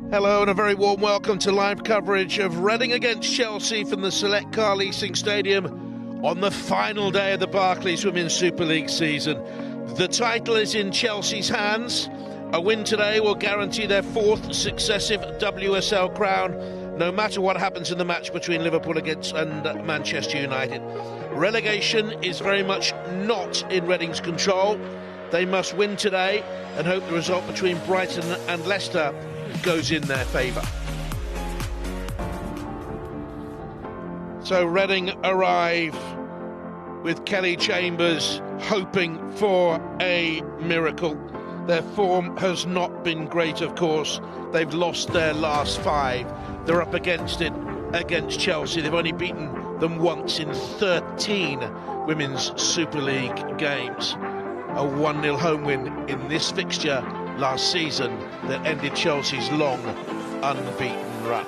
Hello and a very warm welcome to live coverage of Reading against Chelsea from the Select Car Leasing Stadium on the final day of the Barclays Women's Super League season. The title is in Chelsea's hands. A win today will guarantee their fourth successive WSL crown, no matter what happens in the match between Liverpool and Manchester United. Relegation is very much not in Reading's control. They must win today and hope the result between Brighton and Leicester goes in their favour. So Reading arrive with Kelly Chambers hoping for a miracle. Their form has not been great, of course. They've lost their last 5. They're up against it against Chelsea. They've only beaten them once in 13 Women's Super League games. A 1-0 home win in this fixture last season that ended Chelsea's long unbeaten run.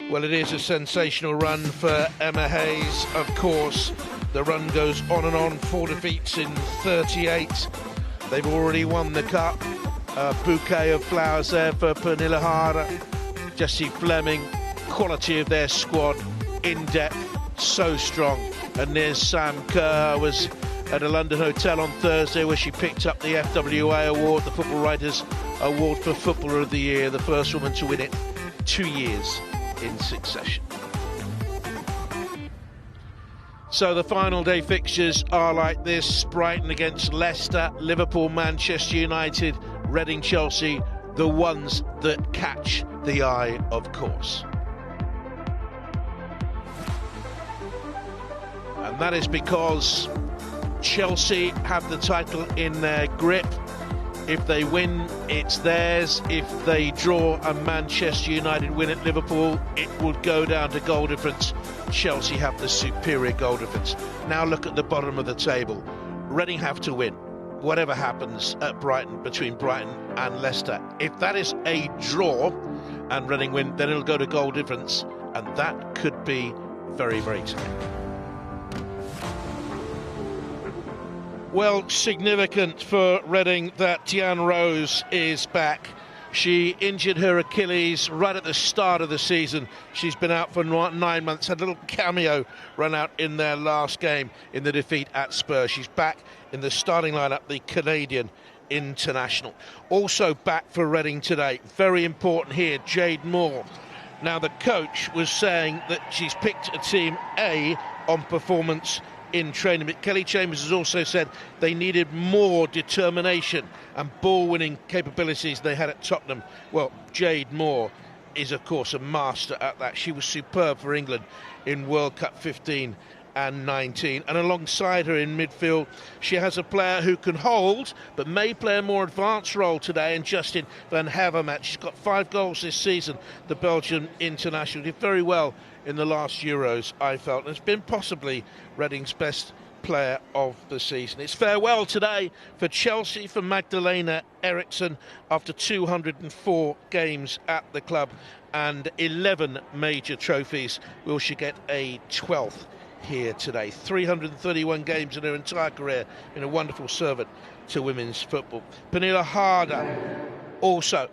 Well, it is a sensational run for Emma Hayes, of course. The run goes on and on, 4 defeats in 38. They've already won the cup. A bouquet of flowers there for Pernille Harder, Jessie Fleming. Quality of their squad, in depth, so strong. And there's Sam Kerr, was at a London hotel on Thursday where she picked up the FWA award, the Football Writers Award for Footballer of the Year, the first woman to win it 2 years in succession. So the final day fixtures are like this: Brighton against Leicester, Liverpool, Manchester United, Reading, Chelsea, the ones that catch the eye, of course. And that is because Chelsea have the title in their grip. If they win, it's theirs. If they draw and Manchester United win at Liverpool, it would go down to goal difference. Chelsea have the superior goal difference. Now look at the bottom of the table. Reading have to win, whatever happens at Brighton, between Brighton and Leicester. If that is a draw and Reading win, then it'll go to goal difference, and that could be very, very tight. Well, significant for Reading that Deonna Rose is back. She injured her Achilles right at the start of the season. She's been out for 9 months, had a little cameo run out in their last game in the defeat at Spurs. She's back in the starting lineup, the Canadian international. Also back for Reading today, very important here, Jade Moore. Now, the coach was saying that she's picked a team A on performance in training, but Kelly Chambers has also said they needed more determination and ball-winning capabilities they had at Tottenham. Well, Jade Moore is, of course, a master at that. She was superb for England in World Cup 15 and 19. And alongside her in midfield, she has a player who can hold, but may play a more advanced role today, in Justin van Havermaet. She's got 5 goals this season. The Belgian international did very well in the last Euros, I felt. And it's been possibly Reading's best player of the season. It's farewell today for Chelsea, for Magdalena Eriksson, after 204 games at the club and 11 major trophies. Will she get a 12th here today? 331 games in her entire career, been a wonderful servant to women's football. Pernille Harder also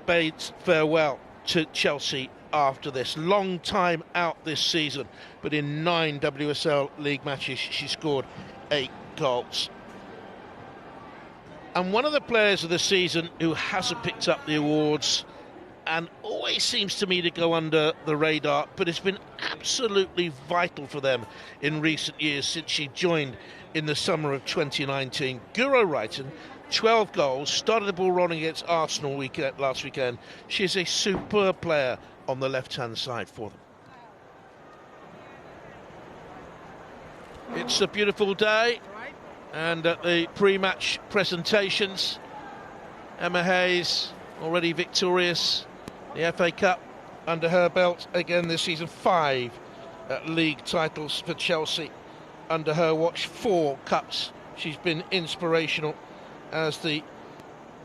bade farewell to Chelsea after this. Long time out this season, but in 9 WSL League matches she scored 8 goals. And one of the players of the season who hasn't picked up the awards and always seems to me to go under the radar, but it's been absolutely vital for them in recent years since she joined in the summer of 2019. Guro Reiten, 12 goals, started the ball rolling against Arsenal last weekend. She's a superb player on the left-hand side for them. It's a beautiful day, and at the pre-match presentations, Emma Hayes already victorious. The FA Cup under her belt again this season. 5 league titles for Chelsea under her watch. 4 cups. She's been inspirational as the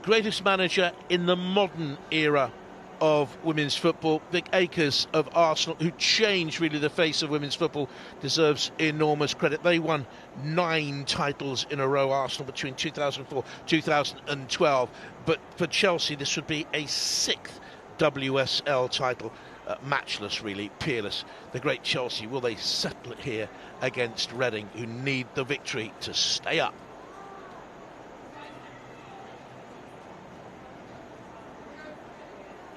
greatest manager in the modern era of women's football. Vic Akers of Arsenal, who changed really the face of women's football, deserves enormous credit. They won 9 titles in a row, Arsenal, between 2004 2012. But for Chelsea, this would be a 6th WSL title. Matchless, really, peerless. The great Chelsea, will they settle it here against Reading, who need the victory to stay up?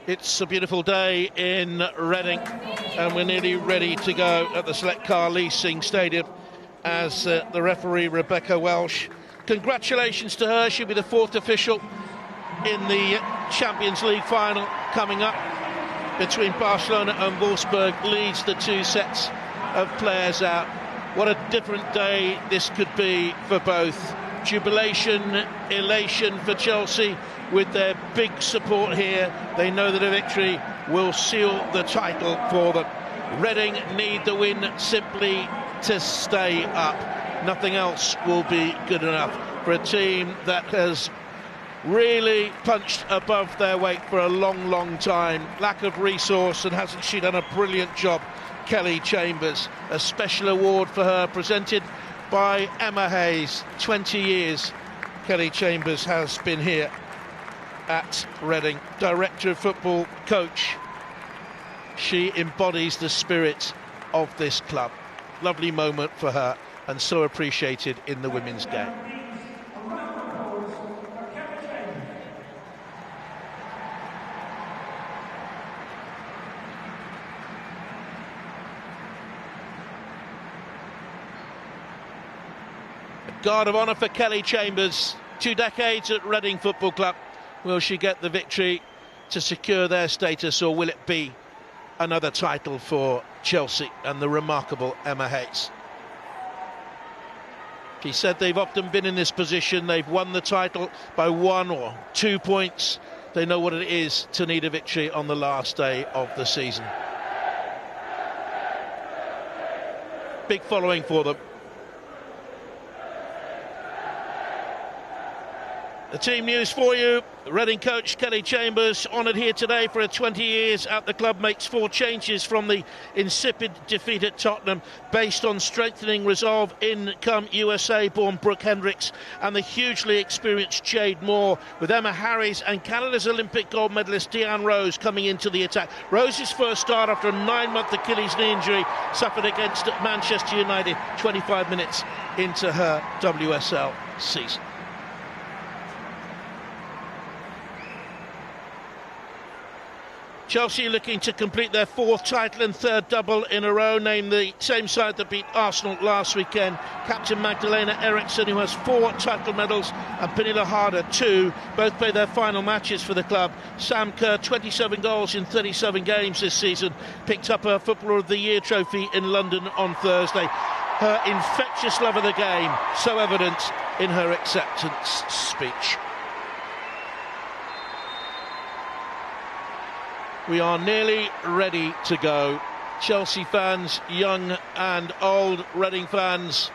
It's a beautiful day in Reading, and we're nearly ready to go at the Select Car Leasing Stadium as the referee, Rebecca Welsh. Congratulations to her. She'll be the 4th official in the Champions League final coming up between Barcelona and Wolfsburg. Leads the 2 sets of players out. What a different day this could be for both. Jubilation, elation for Chelsea with their big support here. They know that a victory will seal the title for them. Reading need the win simply to stay up. Nothing else will be good enough for a team that has really punched above their weight for a long time. Lack of resource, and hasn't she done a brilliant job? Kelly Chambers, a special award for her presented by Emma Hayes. 20 years Kelly Chambers has been here at Reading. Director of football, coach. She embodies the spirit of this club. Lovely moment for her, and so appreciated in the women's game. Guard of honour for Kelly Chambers. 2 decades at Reading Football Club. Will she get the victory to secure their status, or will it be another title for Chelsea and the remarkable Emma Hayes? She said they've often been in this position. They've won the title by 1 or 2 points. They know what it is to need a victory on the last day of the season. Big following for them. The team news for you. Reading coach Kelly Chambers, honoured here today for her 20 years at the club, makes 4 changes from the insipid defeat at Tottenham, based on strengthening resolve in USA-born Brooke Hendricks and the hugely experienced Jade Moore, with Emma Harries and Canada's Olympic gold medalist Deonna Rose coming into the attack. Rose's first start after a 9-month Achilles knee injury suffered against Manchester United 25 minutes into her WSL season. Chelsea looking to complete their 4th title and 3rd double in a row, named the same side that beat Arsenal last weekend. Captain Magdalena Eriksson, who has 4 title medals, and Pernilla Harder 2, both play their final matches for the club. Sam Kerr, 27 goals in 37 games this season, picked up her Footballer of the Year trophy in London on Thursday. Her infectious love of the game, so evident in her acceptance speech. We are nearly ready to go. Chelsea fans, young and old, Reading fans,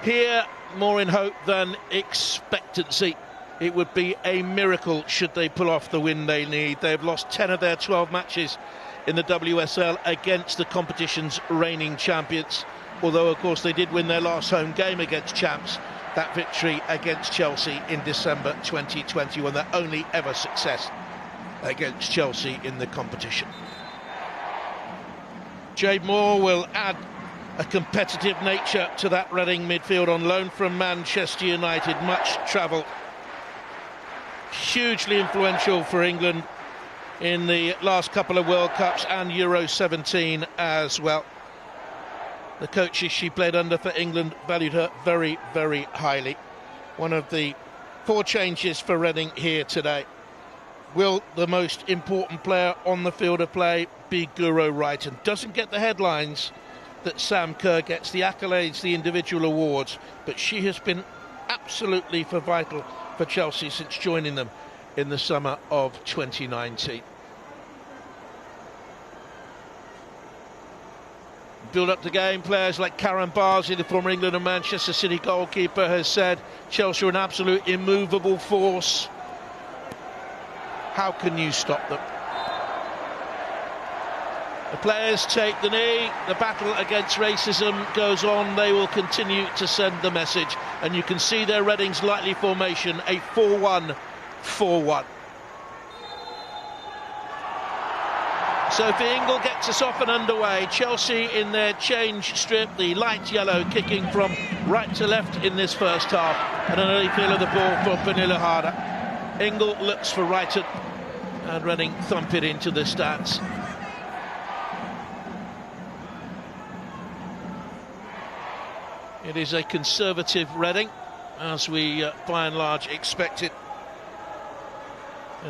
here more in hope than expectancy. It would be a miracle should they pull off the win they need. They've lost 10 of their 12 matches in the WSL against the competition's reigning champions. Although, of course, they did win their last home game against champs. That victory against Chelsea in December 2021, their only ever success against Chelsea in the competition. Jade Moore will add a competitive nature to that Reading midfield, on loan from Manchester United. Much travel, hugely influential for England in the last couple of World Cups and Euro 17 as well. The coaches she played under for England valued her very, very highly. One of the 4 changes for Reading here today. Will the most important player on the field of play be Guro Reiten? Doesn't get the headlines that Sam Kerr gets, the accolades, the individual awards, but she has been absolutely vital for Chelsea since joining them in the summer of 2019. Build up the game. Players like Karen Barsi, the former England and Manchester City goalkeeper, has said Chelsea are an absolute immovable force. How can you stop them? The players take the knee, the battle against racism goes on, they will continue to send the message, and you can see their Reading's likely formation, a 4-1-4-1. Sophie Ingle gets us off and underway. Chelsea in their change strip, the light yellow kicking from right to left in this first half, and an early feel of the ball for Pernille Harder. Ingle looks for Reiten, and Reading thump it into the stands. It is a conservative Reading, as we by and large expected.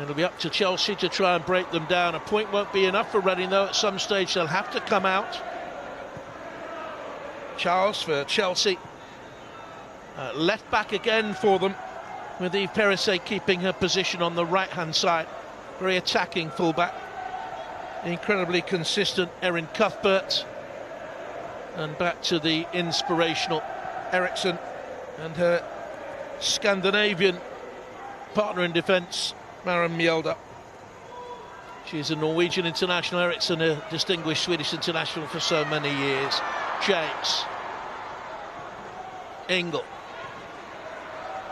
It'll be up to Chelsea to try and break them down. A point won't be enough for Reading, though. At some stage they'll have to come out. Charles for Chelsea. Left back again for them, with Yves Perisset keeping her position on the right-hand side. Very attacking fullback. Incredibly consistent Erin Cuthbeth. And back to the inspirational Eriksson and her Scandinavian partner in defence, Maren Mjelde. She's a Norwegian international, Eriksson a distinguished Swedish international for so many years. James. Ingle.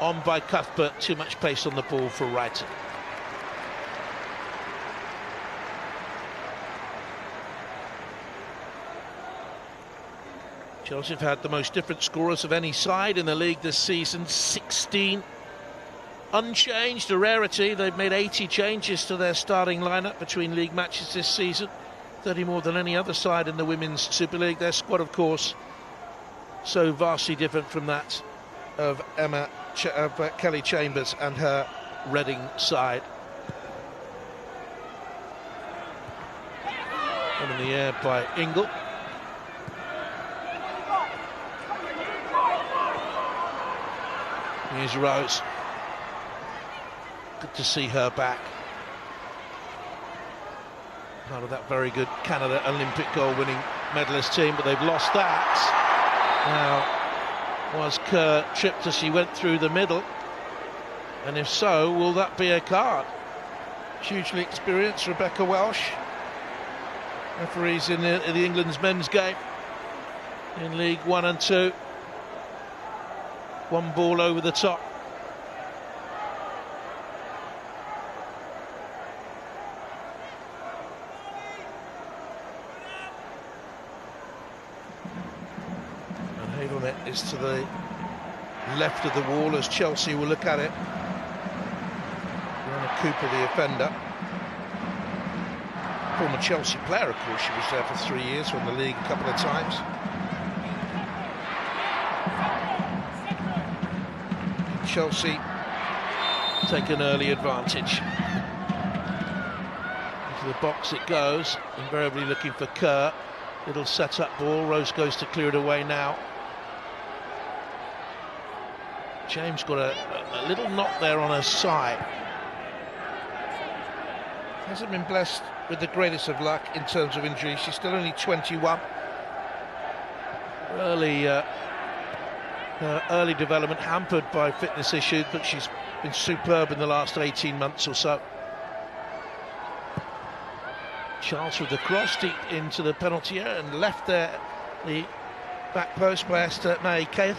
On by Cuthbert, too much pace on the ball for Reiten. Chelsea have had the most different scorers of any side in the league this season, 16. Unchanged, a rarity. They've made 80 changes to their starting lineup between league matches this season, 30 more than any other side in the Women's Super League. Their squad, of course, so vastly different from that of Kelly Chambers and her Reading side. And in the air by Ingle. Here's Rose. Good to see her back. Part of that very good Canada Olympic goal-winning medalist team, but they've lost that. Now, was Kerr tripped as she went through the middle? And if so, will that be a card? Hugely experienced Rebecca Welsh, referees in the England's men's game in League 1 and 2. One ball over the top. And Hazelnet is to the left of the wall as Chelsea will look at it. Deonna Cooper, the offender. Former Chelsea player, of course. She was there for 3 years, won the league a couple of times. Chelsea take an early advantage. Into the box it goes, invariably looking for Kerr. Little set-up ball, Rose goes to clear it away now. James got a little knock there on her side. Hasn't been blessed with the greatest of luck in terms of injuries. She's still only 21. Early development hampered by fitness issues, but she's been superb in the last 18 months or so. Charles with the cross deep into the penalty area and left there the back post by Esther May Kerr.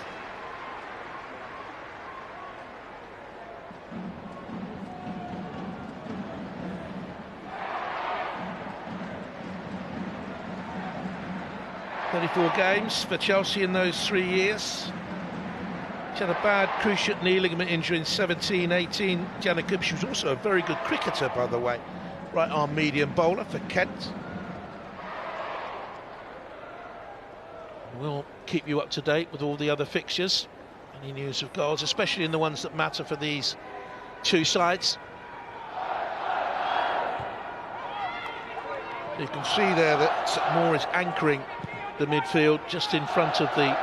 "34 games for Chelsea in those 3 years. She had a bad cruciate knee ligament injury in 17-18. Deonna Cooper, she was also a very good cricketer, by the way. Right arm medium bowler for Kent. We'll keep you up to date with all the other fixtures. Any news of goals, especially in the ones that matter for these two sides. You can see there that Moore is anchoring the midfield just in front of the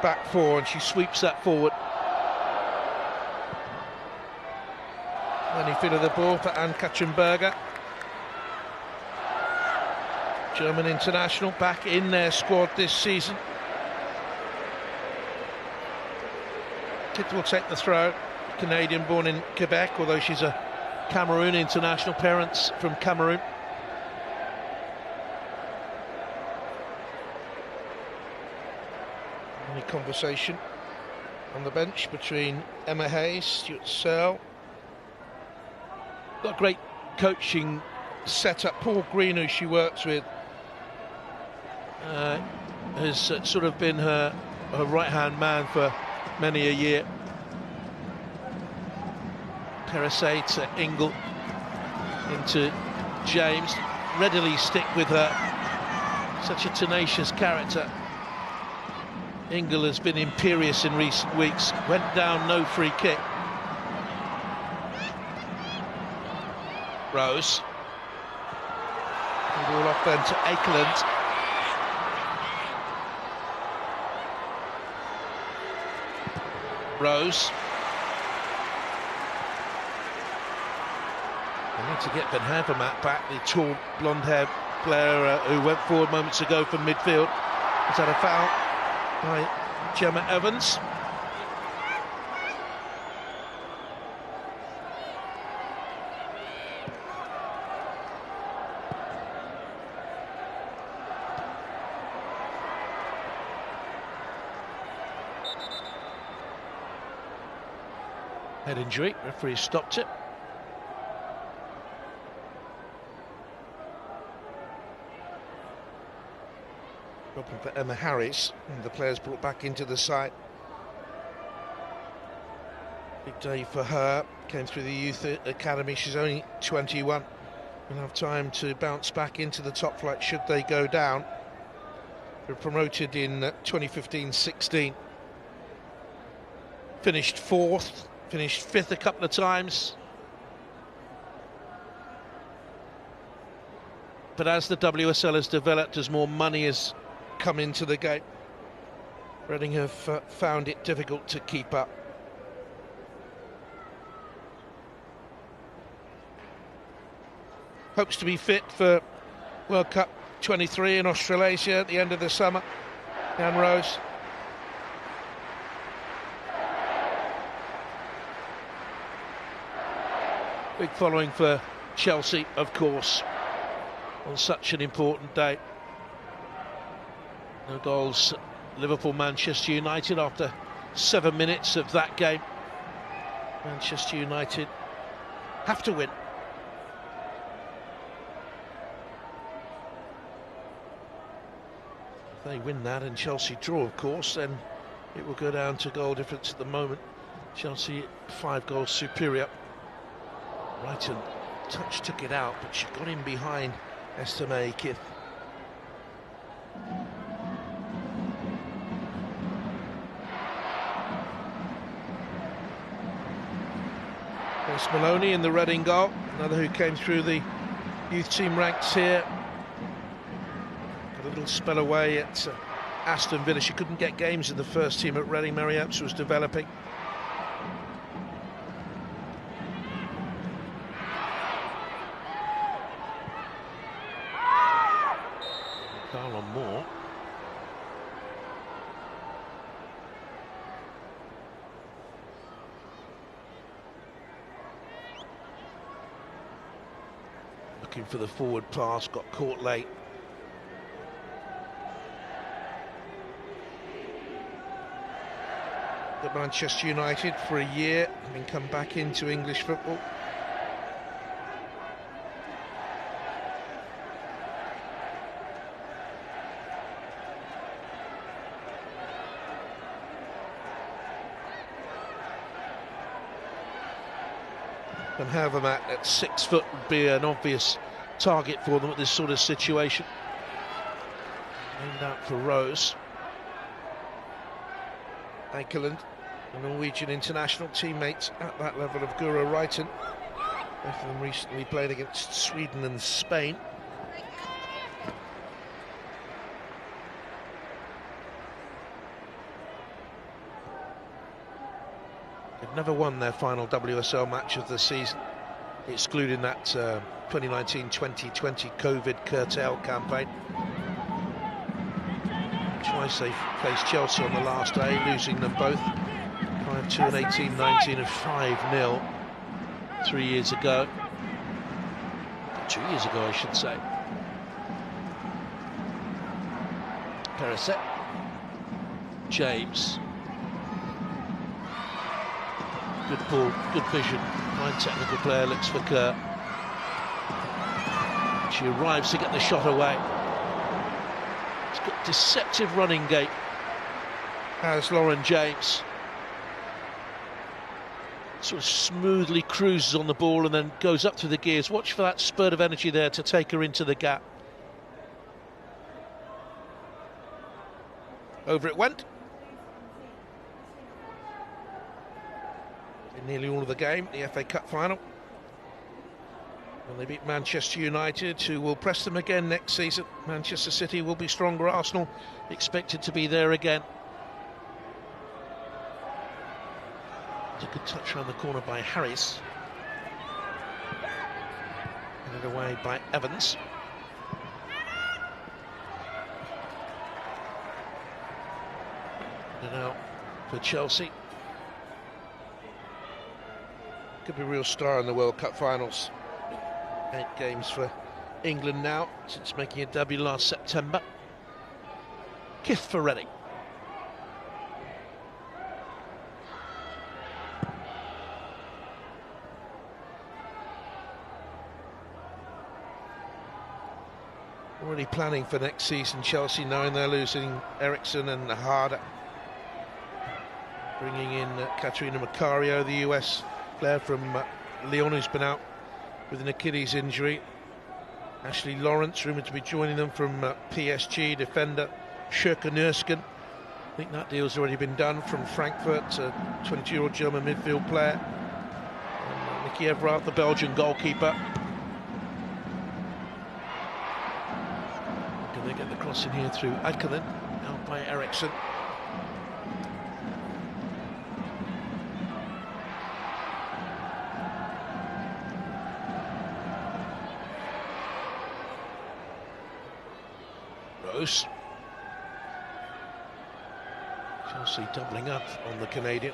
back four, and she sweeps that forward. Any feel of the ball for Ann-Katrin Berger. German international back in their squad this season. Kid will take the throw. Canadian born in Quebec, although she's a Cameroon international, parents from Cameroon. Any conversation on the bench between Emma Hayes, Stuart Searle. Got great coaching setup. Paul Green, who she works with, has sort of been her right-hand man for many a year. Perisset to Ingle, into James. Readily stick with her. Such a tenacious character. Ingle has been imperious in recent weeks. Went down, no free kick. Rose. Ball off then to Akeland. Rose. They need to get Ben Havermat back, the tall blonde-haired player who went forward moments ago from midfield. Has had a foul by Gemma Evans. Head injury, referee stopped it. Problem for Emma Harris, and the players brought back into the side. Big day for her, came through the youth academy, she's only 21. Will have time to bounce back into the top flight should they go down. They were promoted in 2015-16. Finished 4th. Finished 5th a couple of times. But as the WSL has developed, as more money has come into the game, Reading have found it difficult to keep up. Hopes to be fit for World Cup 23 in Australasia at the end of the summer. Jan Rose. Big following for Chelsea, of course, on such an important day. No goals, Liverpool-Manchester United after 7 minutes of that game. Manchester United have to win. If they win that and Chelsea draw, of course, then it will go down to goal difference at the moment. Chelsea 5 goals superior. Reiten took it out, but she got in behind Esther May Kith. Grace Maloney in the Reading goal, another who came through the youth team ranks here. Got a little spell away at Aston Villa. She couldn't get games in the first team at Reading. Mary Epps was developing. More. Looking for the forward pass, got caught late. At Manchester United for a year, having come back into English football. And Havermat at 6 foot would be an obvious target for them at this sort of situation. Aimed out for Rose. Akeland, a Norwegian international, teammates at that level of Guro Reiten. Both of them recently played against Sweden and Spain. They've never won their final WSL match of the season, excluding that 2019-2020 COVID curtail campaign. Twice they faced Chelsea on the last day, losing them both 5-2 and 18-19 and 5-0 3 years ago. 2 years ago, I should say. Perisset. James. Good ball, good vision. Fine technical player, looks for Kerr. She arrives to get the shot away. She's got deceptive running gait, as Lauren James. Sort of smoothly cruises on the ball and then goes up through the gears. Watch for that spurt of energy there to take her into the gap. Over it went. In nearly all of the game, the FA Cup final. When they beat Manchester United, who will press them again next season. Manchester City will be stronger. Arsenal expected to be there again. It's a good touch around the corner by Harris. Handed away by Evans. And now for Chelsea. Could be a real star in the World Cup finals. 8 games for England now, since making a debut last September. Kith for Reading. Already planning for next season, Chelsea, knowing they're losing Eriksson and Harder. Bringing in Katerina Macario, the US player from Lyon, who's been out with an Achilles injury. Ashley Lawrence, rumoured to be joining them from PSG, defender Sherka Nurskin. I think that deal's already been done from Frankfurt, a 22-year-old German midfield player. And Nicky Evrath, the Belgian goalkeeper. Can they get the cross in here through Adkelin, out by Eriksson. Chelsea doubling up on the Canadian.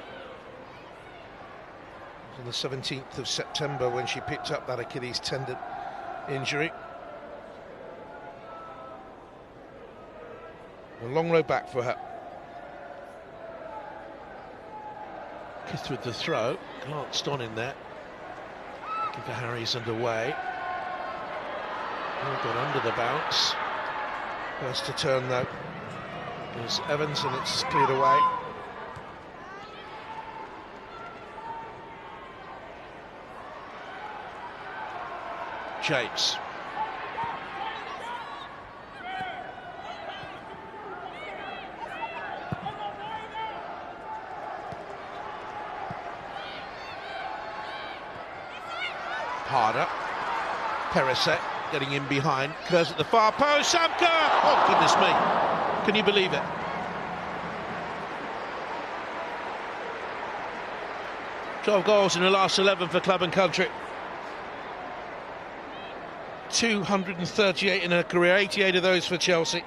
It was on the 17th of September when she picked up that Achilles tendon injury. A long road back for her. Kith with the throw, glanced on in there. Looking for Harry's underway. All got under the bounce. First to turn though is Evans, and it's cleared away. James. Harder. Perisset getting in behind. Kerr's at the far post. Sam Kerr! Oh, goodness me. Can you believe it? "12 goals in the last 11 for club and country. 238 in her career, 88 of those for Chelsea.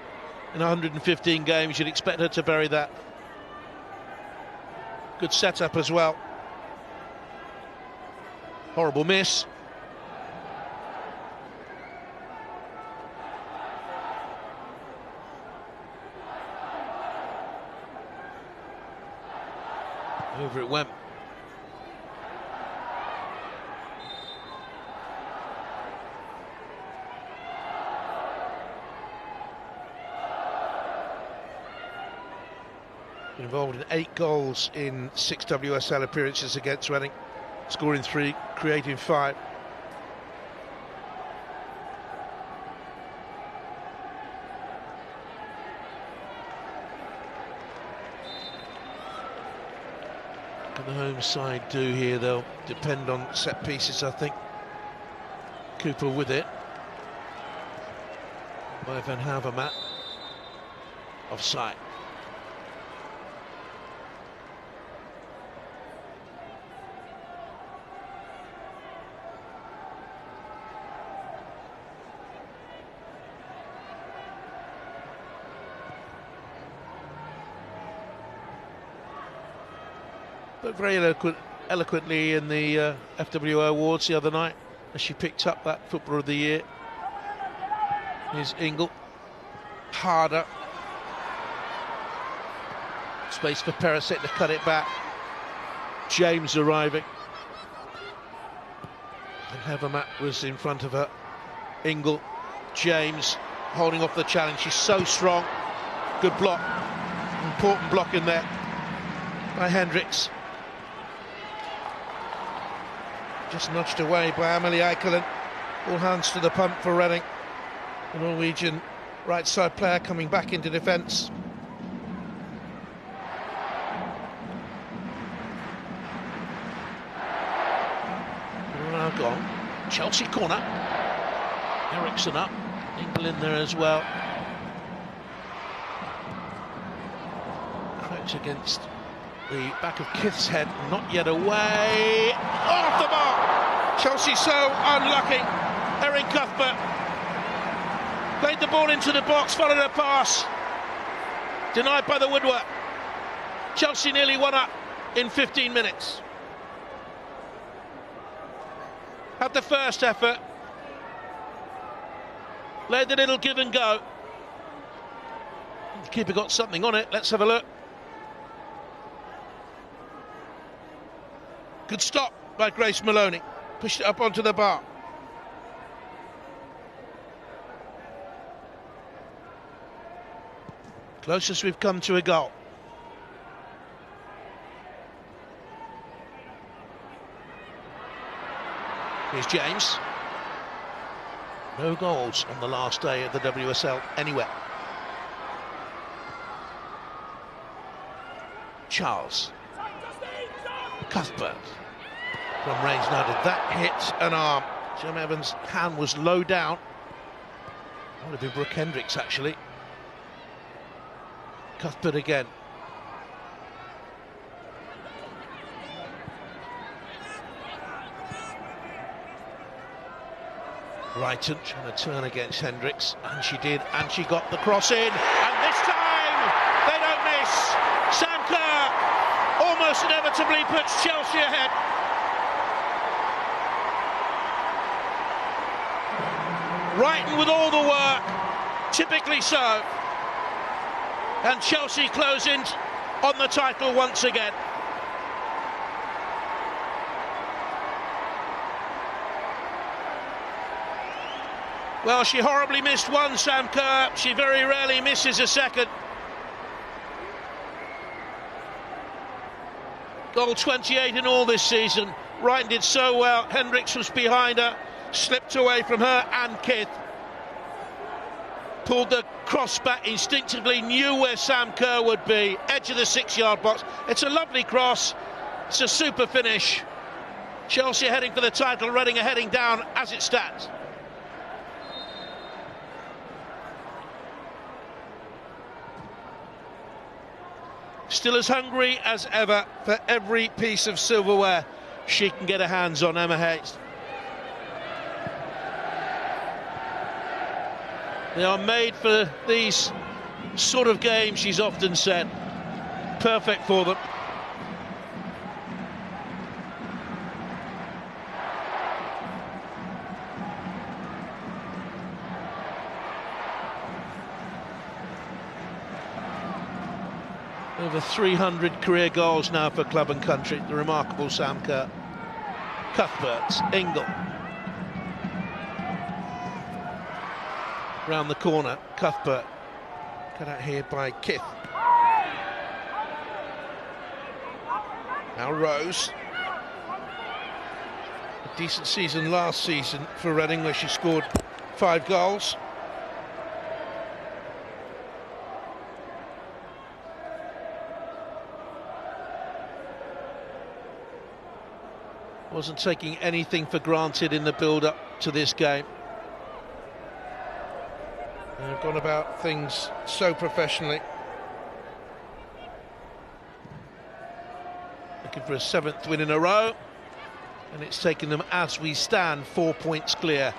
In 115 games, you'd expect her to bury that. Good setup as well. Horrible miss. Over it went. Been involved in 8 goals in 6 WSL appearances against Reading, scoring 3, creating 5. The home side do here, they'll depend on set pieces, I think. Cooper with it by Van Havermaet. Offside. But very eloquently in the FWO Awards the other night, as she picked up that Footballer of the Year. Here's Ingle. Harder. Space for Perisic to cut it back. James arriving. And Hevermat was in front of her. Ingle. James holding off the challenge. She's so strong. Good block. Important block in there by Hendricks. Just nudged away by Amelie Eikeland. All hands to the pump for Reading. The Norwegian right side player coming back into defence. Now gone. Chelsea corner. Eriksson up. Ingle in there as well. Crouch against the back of Kith's head. Not yet away. Off the mark. Chelsea so unlucky. Erin Cuthbeth played the ball into the box, followed a pass. Denied by the woodwork. Chelsea nearly won up in 15 minutes. Had the first effort. Laid the little give and go. The keeper got something on it. Let's have a look. Good stop by Grace Maloney. Pushed it up onto the bar. Closest we've come to a goal. Here's James. No goals on the last day of the WSL anywhere. Charles. Cuthbert. From range now, did that hit an arm? Jim Evans' hand was low down. That would have been Brooke Hendricks actually. Cuthbert again. Reiten trying to turn against Hendricks, and she did, and she got the cross in, and this time they don't miss. Sam Kerr almost inevitably puts Chelsea ahead. Reiten with all the work, typically so, and Chelsea close in on the title once again. Well, she horribly missed one, Sam Kerr. She very rarely misses a second. Goal 28 in all this season. Reiten did so well. Hendricks was behind her, slipped away from her and Kith. Pulled the cross back instinctively, knew where Sam Kerr would be. Edge of the 6-yard box. It's a lovely cross. It's a super finish. Chelsea heading for the title. Reading are heading down as it stands. Still as hungry as ever for every piece of silverware she can get her hands on, Emma Hayes. They are made for these sort of games, she's often said. Perfect for them. Over 300 career goals now for club and country. The remarkable Sam Kerr. Cuthbert, Ingle. Round the corner, Cuthbert. Cut out here by Kith. Now Rose. A decent season last season for Reading, where she scored 5 goals. Wasn't taking anything for granted in the build-up to this game. They've gone about things so professionally. Looking for a 7th win in a row, and it's taken them, as we stand, 4 points clear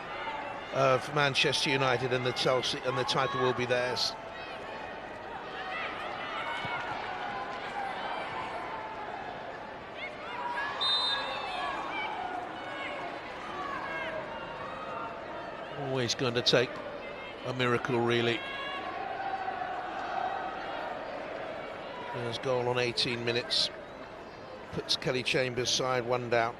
of Manchester United and the Chelsea, and the title will be theirs. Always going to take a miracle, really. There's goal on 18 minutes. Puts Kelly Chambers' side one down.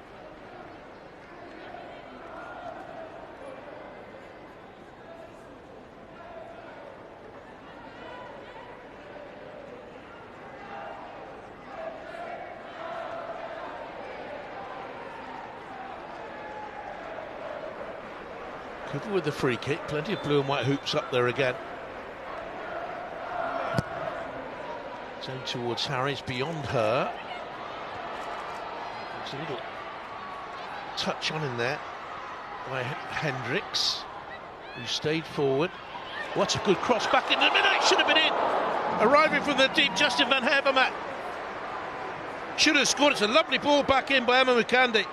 Cooper with the free kick, plenty of blue and white hoops up there again. Zone towards Harris, beyond her. There's a little touch on in there by Hendricks, who stayed forward. What a good cross back in the middle, it should have been in. Arriving from the deep, Justin van Havermaet. Should have scored, it's a lovely ball back in by Emma McCandy.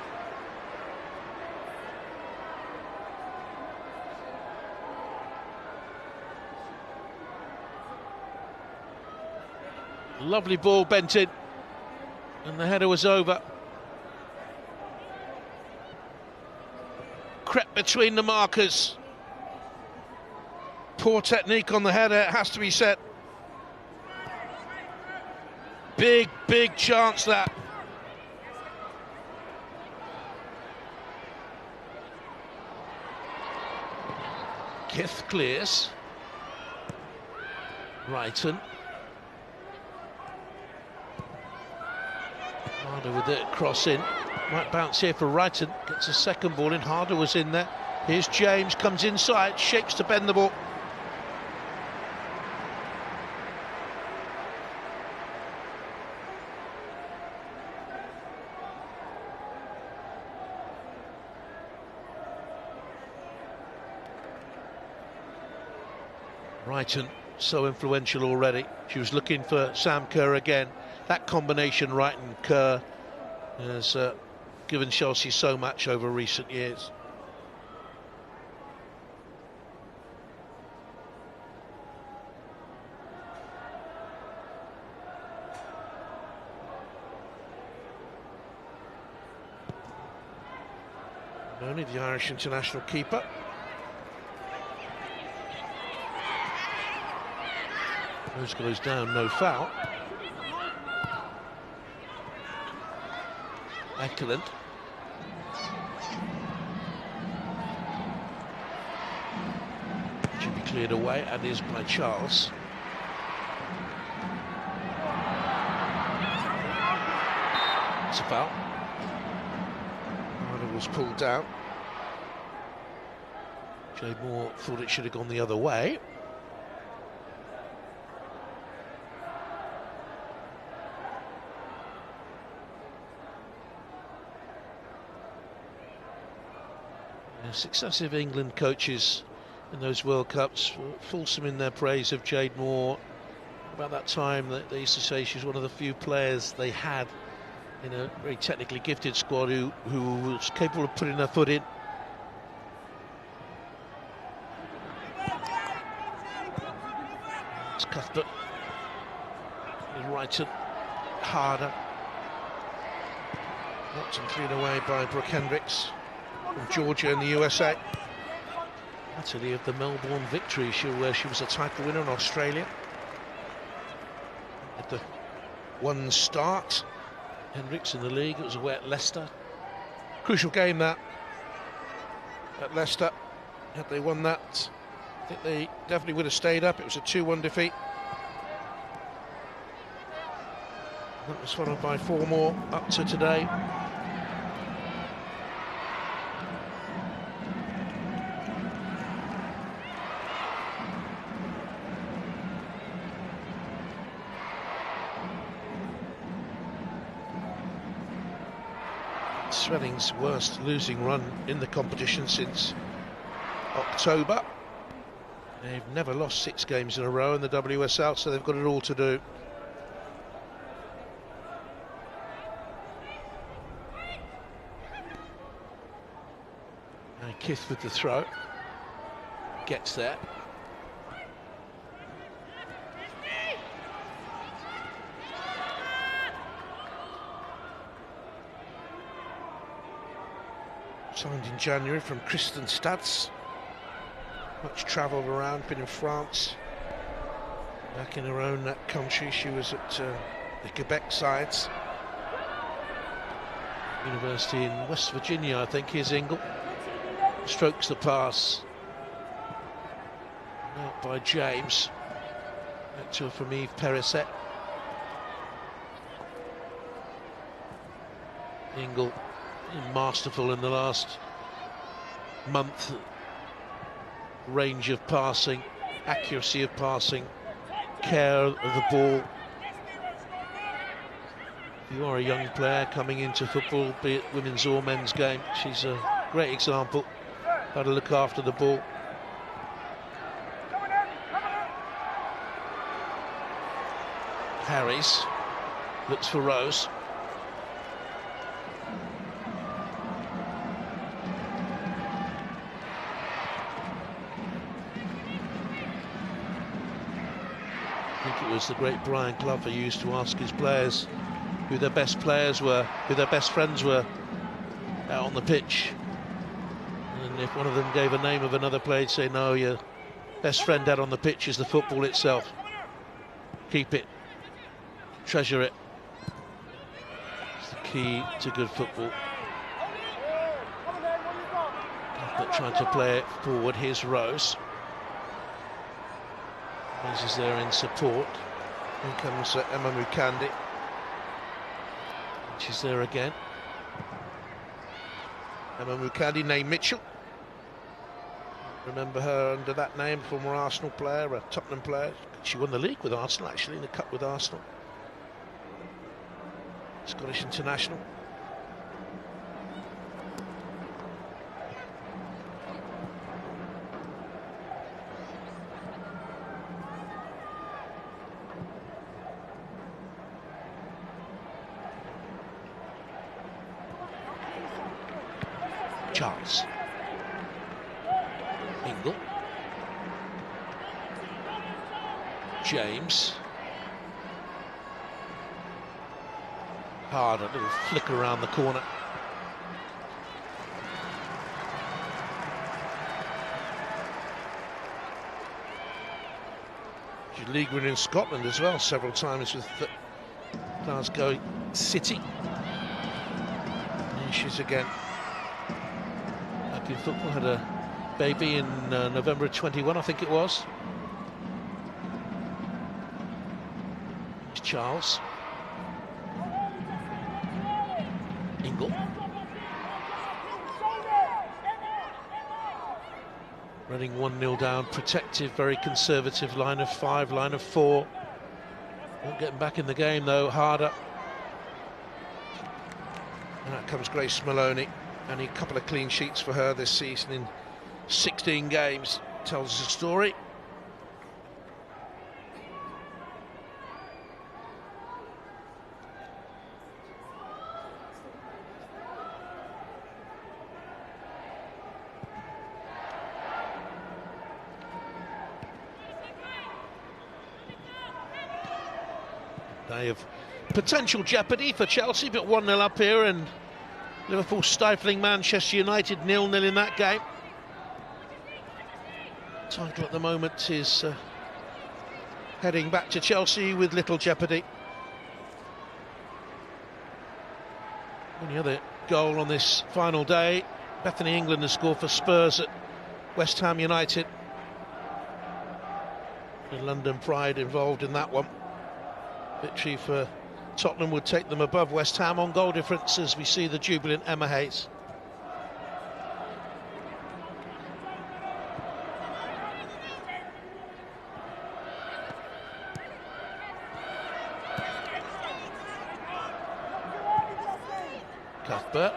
Lovely ball bent in, and the header was over. Crept between the markers. Poor technique on the header, it has to be said. Big chance that. Kith clears. Reiten. Harder with it, cross in. Might bounce here for Reiten. Gets a second ball in. Harder was in there. Here's James, comes inside, shapes to bend the ball. Reiten, so influential already. She was looking for Sam Kerr again. That combination, Reiten Kerr, has given Chelsea so much over recent years. Only the Irish international keeper. Rose goes down, no foul. Excellent. Should be cleared away, and is by Charles. It's a foul. Harder was pulled down. Jade Moore thought it should have gone the other way. Successive England coaches in those World Cups, fulsome in their praise of Jade Moore. About that time, they used to say she's one of the few players they had in a very technically gifted squad who was capable of putting her foot in. It's Cuthbert. Here's Reiten. Harder. Knocked and cleared away by Brooke Hendricks. From Georgia and the USA. Italy of the Melbourne victory, where she was a title winner in Australia. At the one start, Hendricks in the league, it was away at Leicester. Crucial game that, at Leicester. Had they won that, I think they definitely would have stayed up. It was a 2-1 defeat. That was followed by 4 more up to today. Reading's worst losing run in the competition since October. They've never lost 6 games in a row in the WSL, so they've got it all to do. And Kith with the throw. Gets there. Signed in January from Kristianstad. Much travelled around, been in France, Back in her own country, she was at the Quebec sides. University in West Virginia, I think. Here's Ingle. Strokes the pass. Out by James. Back to her from Eve Perisset. Ingle, masterful in the last month. Range of passing, accuracy of passing, care of the ball. If you are a young player coming into football, be it women's or men's game, she's a great example how to look after the ball. Harries looks for Rose. I think it was the great Brian Clough who used to ask his players who their best players were, who their best friends were out on the pitch. And if one of them gave a name of another player, he'd say, no, your best friend out on the pitch is the football itself. Keep it. Treasure it. It's the key to good football. But trying to play it forward. Here's Rose. Rose is there in support. Here comes Emma Mukandi. She's there again. Emma Mukandi, Niamh Mitchell. Remember her under that name, former Arsenal player, a Tottenham player. She won the league with Arsenal, actually, in the cup with Arsenal. Scottish international. Charles. Ingle. James. Hard, a little flick around the corner. She's league winner in Scotland as well, several times with Glasgow City. And she's again back in football, had a baby in November 21, I think it was. It's Charles. Ingle. Running 1-0 down, protective, very conservative line of 5, line of 4. Won't get them back in the game though, harder. And out comes Grace Maloney. Only a couple of clean sheets for her this season in 16 games. Tells us a story. Day of potential jeopardy for Chelsea, but 1-0 up here, and Liverpool stifling Manchester United 0-0 in that game. Title at the moment is heading back to Chelsea with little jeopardy. Only other goal on this final day, Bethany England has scored for Spurs at West Ham United. The London Pride involved in that one. Victory for Tottenham would take them above West Ham on goal difference as we see the jubilant Emma Hayes. Cuthbert.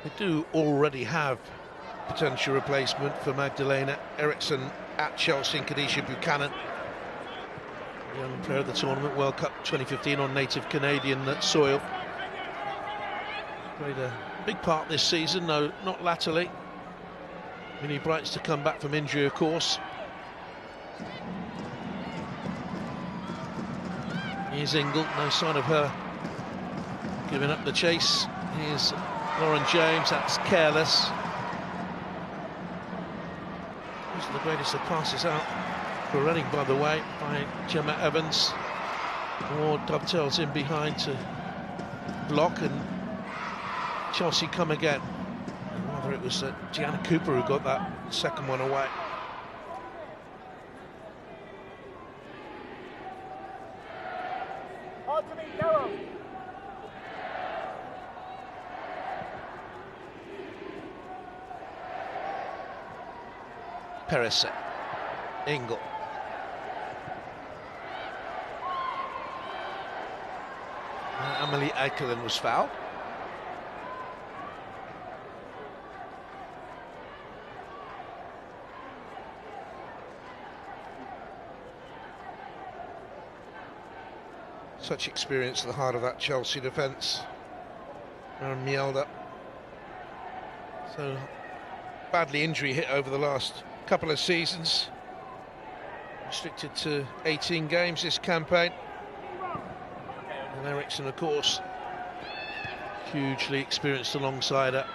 They do already have potential replacement for Magdalena Eriksson at Chelsea, and Kadisha Buchanan, young player of the tournament, World Cup 2015 on native Canadian soil. Played a big part this season, no, not latterly. Minnie Bright's to come back from injury, of course. Here's Ingle, no sign of her giving up the chase. Here's Lauren James, that's careless. These are the greatest of passes out for Reading, by the way, by Gemma Evans. More dovetails in behind to block, and Chelsea come again. And rather it was Deonna Cooper who got that second one away. Perisic, Ingle. Amelie Eikeland was fouled. Such experience at the heart of that Chelsea defence. Aaron Mjelde. So badly injury hit over the last couple of seasons. Restricted to 18 games this campaign. And Eriksson, of course, hugely experienced alongside her.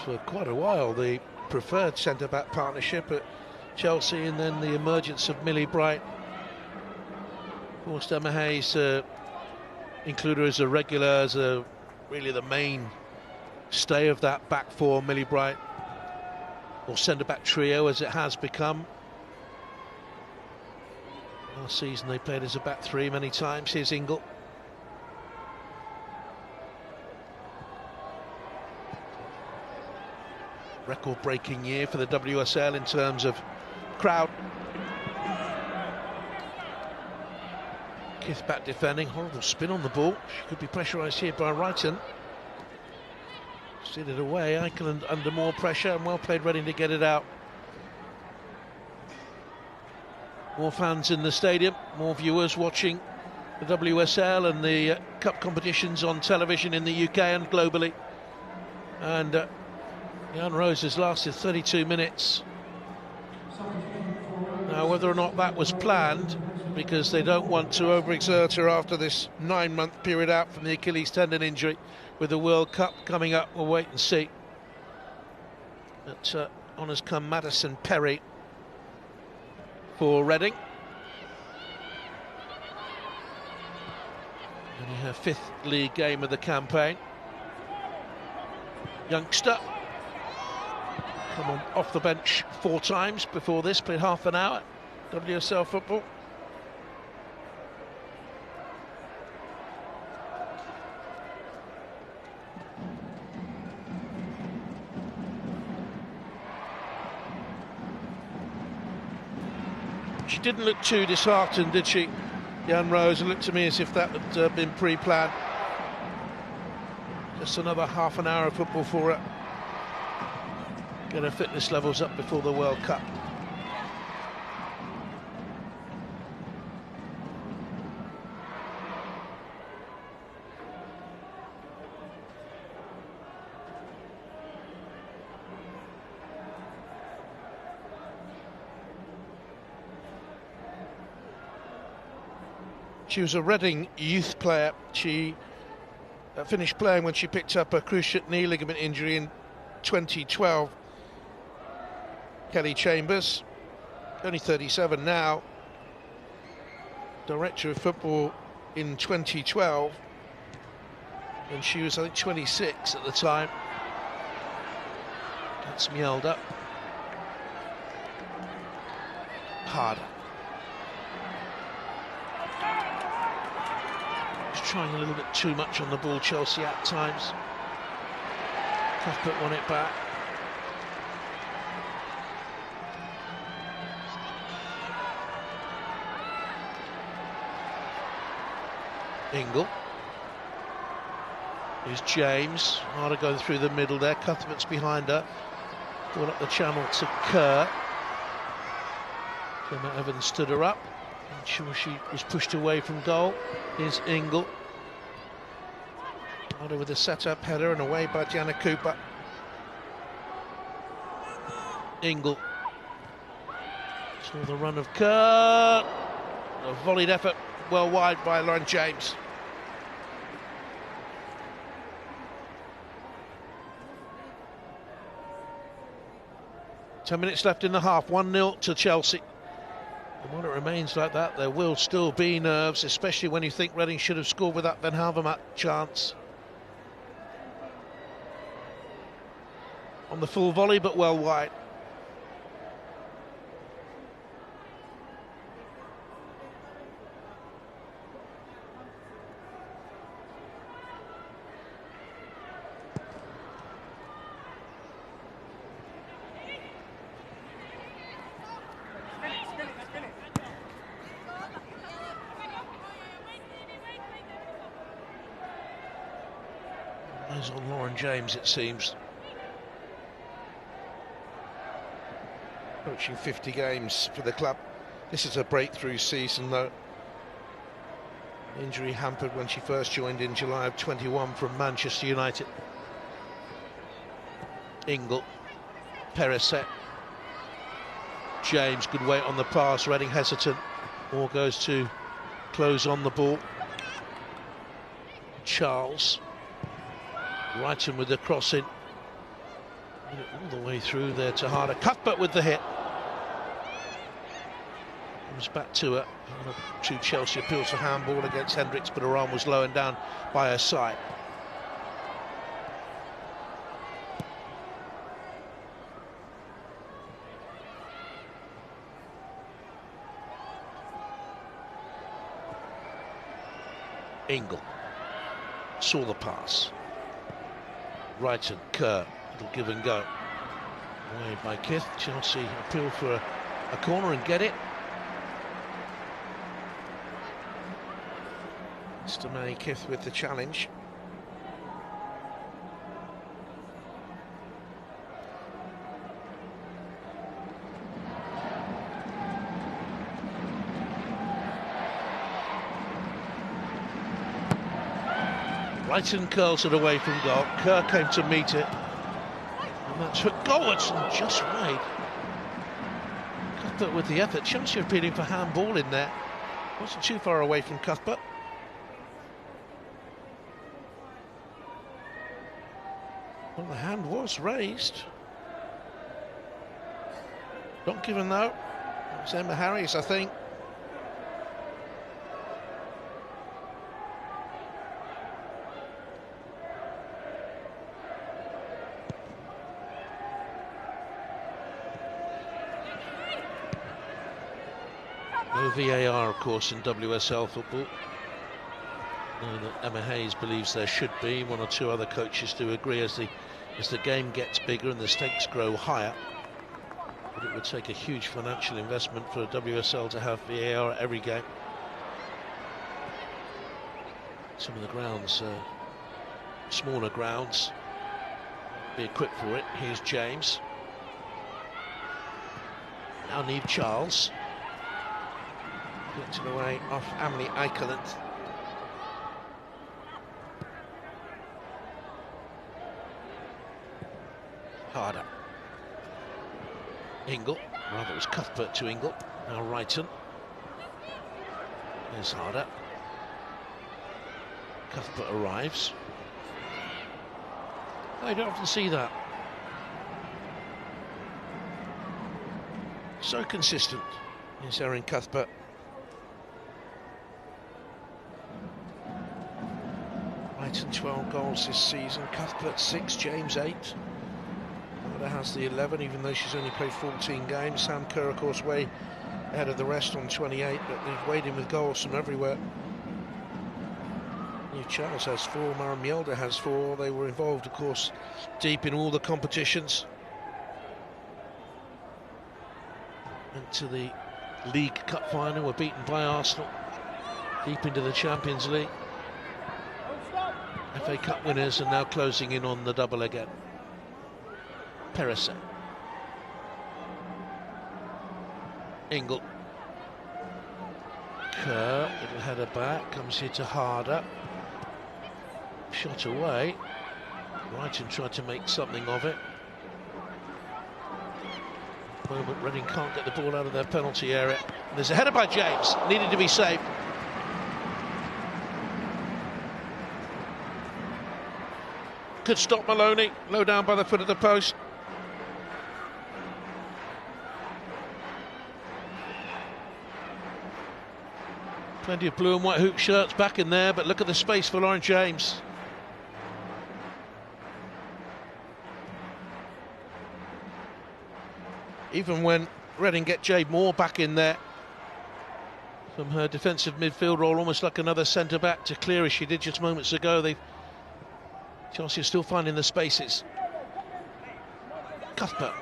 For quite a while the preferred centre-back partnership at Chelsea, and then the emergence of Millie Bright forced Emma Hayes to include her as a regular, as a really the main stay of that back four. Millie Bright, or centre-back trio as it has become. Last season they played as a back three many times. Here's Ingle. Record-breaking year for the WSL in terms of crowd. Cuthbeth defending, horrible spin on the ball. She could be pressurised here by Reiten. Steered it away. Eikeland under more pressure, and well played Reading to get it out. More fans in the stadium, more viewers watching the WSL and the cup competitions on television in the UK and globally. And Jan Rose has lasted 32 minutes. Now, whether or not that was planned, because they don't want to overexert her after this 9-month period out from the Achilles tendon injury with the World Cup coming up, we'll wait and see. But on has come Madison Perry for Reading. Only her 5th league game of the campaign. Youngster. Come on off the bench 4 times before this, played half an hour WSL football. She didn't look too disheartened, did she, Jan Rose? It looked to me as if that had been pre-planned. Just another half an hour of football for her. Get her fitness levels up before the World Cup. She was a Reading youth player. She finished playing when she picked up a cruciate knee ligament injury in 2012. Kelly Chambers, only 37 now, director of football in 2012, and she was, I think, 26 at the time. That's Mjelde. Harder. Just trying a little bit too much on the ball, Chelsea, at times. Cuthbert won it back. Ingle. Here's James. Harder going through the middle there. Cuthbert's behind her. Ball up the channel to Kerr. Gemma Evans stood her up. I'm sure she was pushed away from goal. Here's Ingle. Harder with a set-up header and away by Deonna Cooper. Ingle. Saw the run of Kerr. A volleyed effort, well wide by Erin James. Ten minutes left in the half, 1-0 to Chelsea. And while it remains like that, there will still be nerves, especially when you think Reading should have scored with that Van Havermaet chance. On the full volley, but well wide. Eyes on Erin James, it seems. Approaching 50 games for the club. This is a breakthrough season, though. Injury hampered when she first joined in July of 21 from Manchester United. Ingle, Pereset, James, good weight on the pass. Reading hesitant. Moore goes to close on the ball. Charles. Reiten with the cross in. All the way through there to Harder. Cuthbert with the hit. Comes back to her. Two Chelsea appeals for handball against Hendricks, but her arm was low and down by her side. Ingle saw the pass. Reiten, Kerr, it'll give and go. Away by Kith. Chelsea appeal for a corner and get it. Mr. Manny Kith with the challenge. Reiten curls it away from goal. Kerr came to meet it. And that's for Goldson, just right. Cuthbert with the effort. Chelsea appealing for handball in there. Wasn't too far away from Cuthbert. Well, the hand was raised. Not given though. It was Emma Harries, I think. No VAR, of course, in WSL football. Emma Hayes believes there should be. One or two other coaches do agree as the game gets bigger and the stakes grow higher. But it would take a huge financial investment for WSL to have VAR at every game. Some of the grounds, smaller grounds, be equipped for it. Here's James. Now Niamh Charles. Gets it away off Emily Eikeland. Harder. Ingle. Rather, it was Cuthbert to Ingle. Now Reiten. There's Harder. Cuthbert arrives. I don't often see that. So consistent is Erin Cuthbert. Reiten 12 goals this season, Cuthbert 6, James 8. Harder has the 11, even though she's only played 14 games. Sam Kerr, of course, way ahead of the rest on 28, but they've weighed in with goals from everywhere. Niamh Charles has 4, Mara Mjelde has 4. They were involved, of course, deep in all the competitions. Went to the League Cup final, were beaten by Arsenal. Deep into the Champions League. FA Cup winners and now closing in on the double again. Pereset. Ingle. Kerr, little header back, comes here to Harder. Shot away. Reiten tried to make something of it. At the moment, Reading can't get the ball out of their penalty area. And there's a header by James, needed to be saved. Could stop Maloney, low down by the foot of the post. Plenty of blue and white hoop shirts back in there, but look at the space for Lauren James. Even when Reading get Jade Moore back in there from her defensive midfield role, almost like another centre-back to clear as she did just moments ago, Chelsea are still finding the spaces. Cuthbert.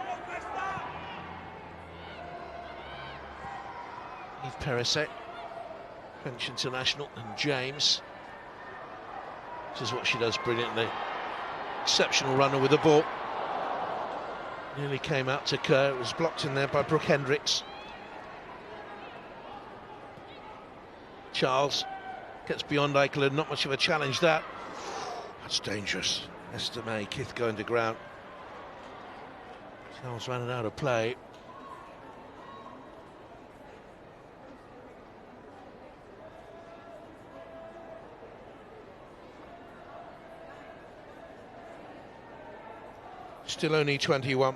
Eve Perisset, French international, and James. This is what she does brilliantly. Exceptional runner with the ball. Nearly came out to Kerr. It was blocked in there by Brooke Hendricks. Charles gets beyond Eikeland, not much of a challenge that. That's dangerous. Esther May, Kith going to ground. Charles ran it out of play. Still only 21.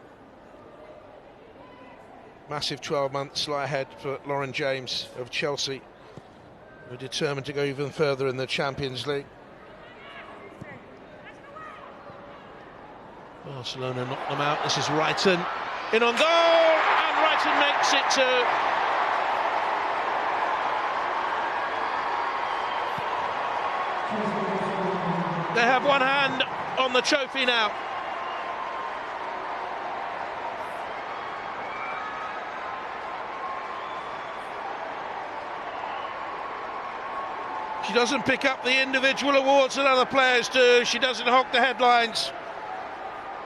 Massive 12 months lie ahead for Lauren James of Chelsea, who are determined to go even further in the Champions League. Barcelona knocked them out. This is Reiten in on goal, and Reiten makes it too. They have one hand on the trophy now. She doesn't pick up the individual awards that other players do. She doesn't hog the headlines.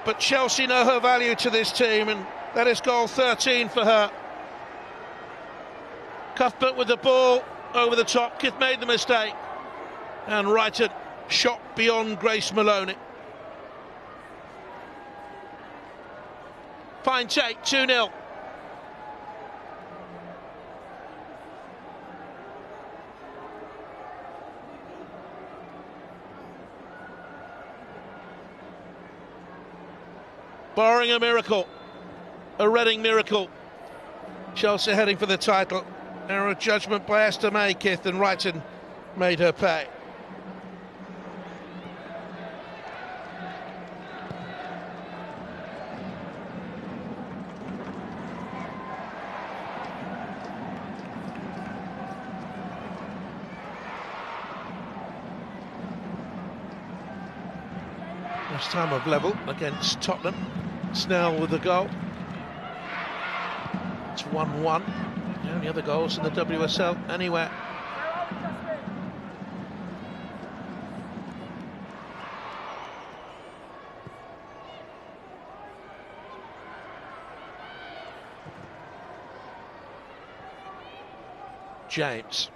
But Chelsea know her value to this team, and that is goal 13 for her. Cuthbert with the ball over the top. Kith made the mistake. And Reiten shot beyond Grace Maloney. Fine take, 2-0. Barring a miracle, a Reading miracle, Chelsea heading for the title. Error of judgment by Esther May, Kith, and Reiten made her pay. First time of level against Tottenham. Snell with the goal. It's 1-1. The only other goals in the WSL anywhere. James.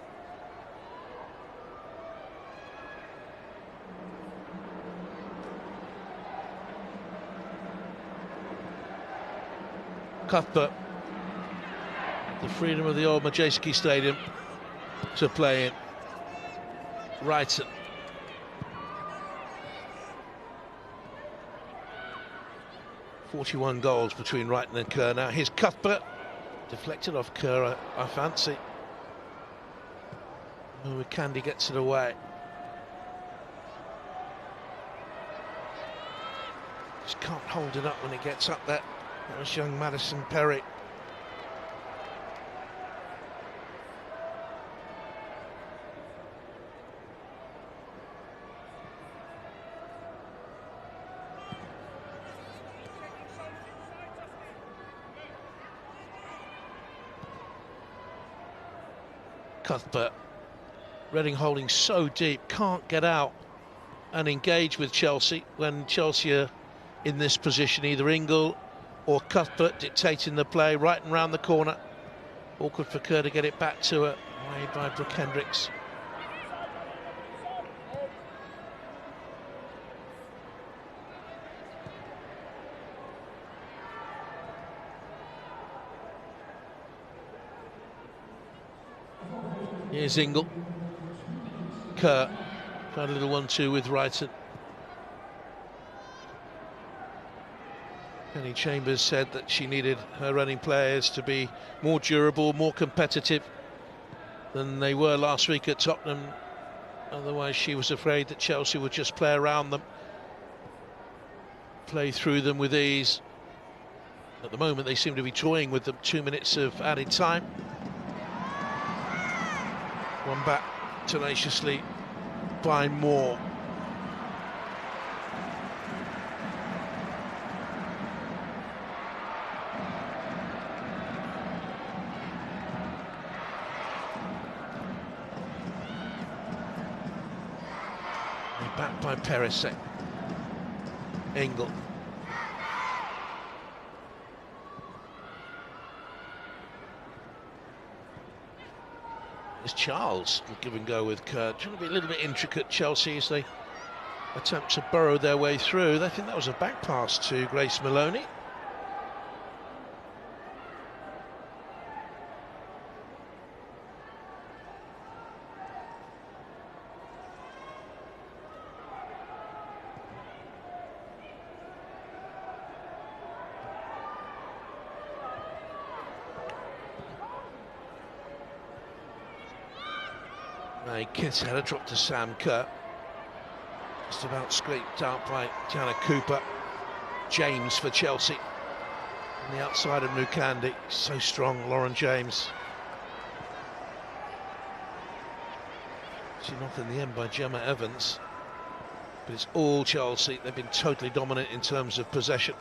Cuthbert, the freedom of the old Majeski Stadium to play in. Reiten. .41 goals between Reiten and Kerr. Now here's Cuthbert, deflected off Kerr, I fancy. Oh, Candy gets it away. Just can't hold it up when it gets up there. That was young Madison Perry. Cuthbert. Reading holding so deep, can't get out and engage with Chelsea when Chelsea are in this position, either Ingle or Cuthbert dictating the play, right and round the corner. Awkward for Kerr to get it back to her. Wide by Brooke Hendricks. Here's Ingle. Kerr tried a little 1-2 with Reiten. Penny Chambers said that she needed her running players to be more durable, more competitive than they were last week at Tottenham. Otherwise, she was afraid that Chelsea would just play around them, play through them with ease. At the moment, they seem to be toying with them. 2 minutes of added time. One back tenaciously by Moore. Back by Perisic. Ingle. It's Charles, give and go with Kerr. Trying to be a little bit intricate, Chelsea, as they attempt to burrow their way through. I think that was a back pass to Grace Maloney. Kids had a drop to Sam Kerr. Just about scraped out by Deonna Cooper. James for Chelsea. On the outside of Nukandi. So strong, Lauren James. She knocked in the end by Gemma Evans. But it's all Chelsea. They've been totally dominant in terms of possession.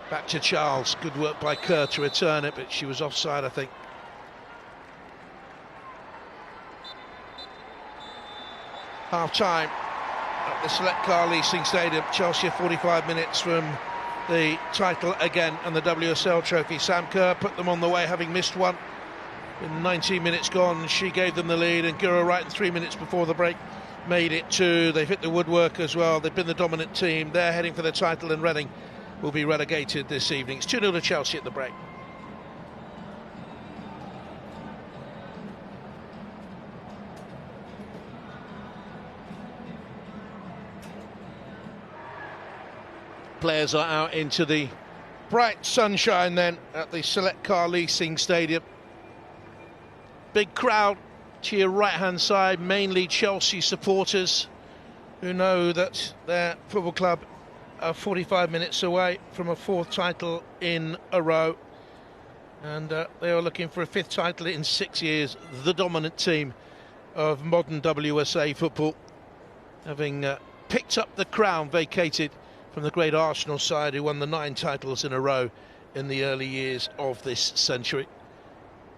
Back to Charles. Good work by Kerr to return it, but she was offside, I think. Half-time at the Select Car Leasing Stadium. Chelsea 45 minutes from the title again and the WSL trophy. Sam Kerr put them on the way, having missed one. In 19 minutes gone, she gave them the lead, and Guro Reiten 3 minutes before the break made it 2. They've hit the woodwork as well. They've been the dominant team. They're heading for the title, and Reading will be relegated this evening. It's 2-0 to Chelsea at the break. Players are out into the bright sunshine then at the Select Car Leasing Stadium. Big crowd to your right-hand side, mainly Chelsea supporters who know that their football club are 45 minutes away from a 4th title in a row. And they are looking for a 5th title in 6 years. The dominant team of modern WSA football, having picked up the crown vacated from the great Arsenal side, who won the 9 titles in a row in the early years of this century.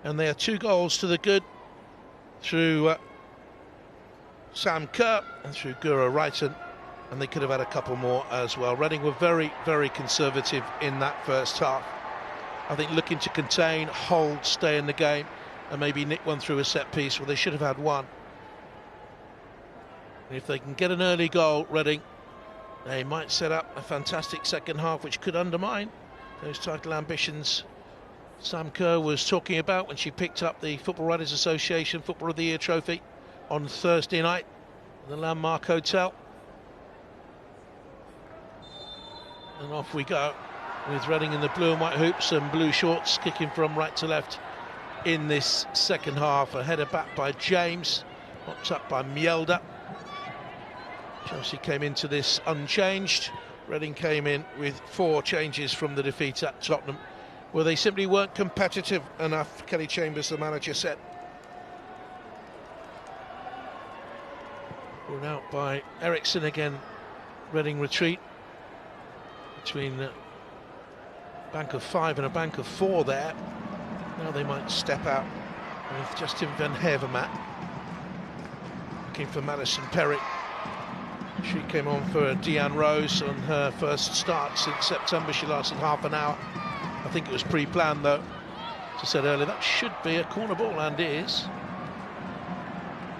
And they are 2 goals to the good through Sam Kerr and through Guro Reiten, and they could have had a couple more as well. Reading were very, very conservative in that first half. I think looking to contain, hold, stay in the game, and maybe nick one through a set piece. Well, they should have had one. And if they can get an early goal, Reading, they might set up a fantastic second half, which could undermine those title ambitions Sam Kerr was talking about when she picked up the Football Writers Association Football of the Year trophy on Thursday night in the Landmark Hotel. And off we go with Reading in the blue and white hoops and blue shorts, kicking from right to left in this second half. A header back by James, knocked up by Mjelde. Chelsea came into this unchanged. Reading came in with 4 changes from the defeat at Tottenham, where they simply weren't competitive enough, Kelly Chambers, the manager, said. Ruled out by Eriksson again. Reading retreat between a bank of 5 and a bank of 4 there. Now they might step out with Justin Van Hevermaet looking for Madison Perry. She came on for Deonna Rose on her first start since September. She lasted half an hour. I think it was pre-planned though. As I said earlier, that should be a corner ball, and is.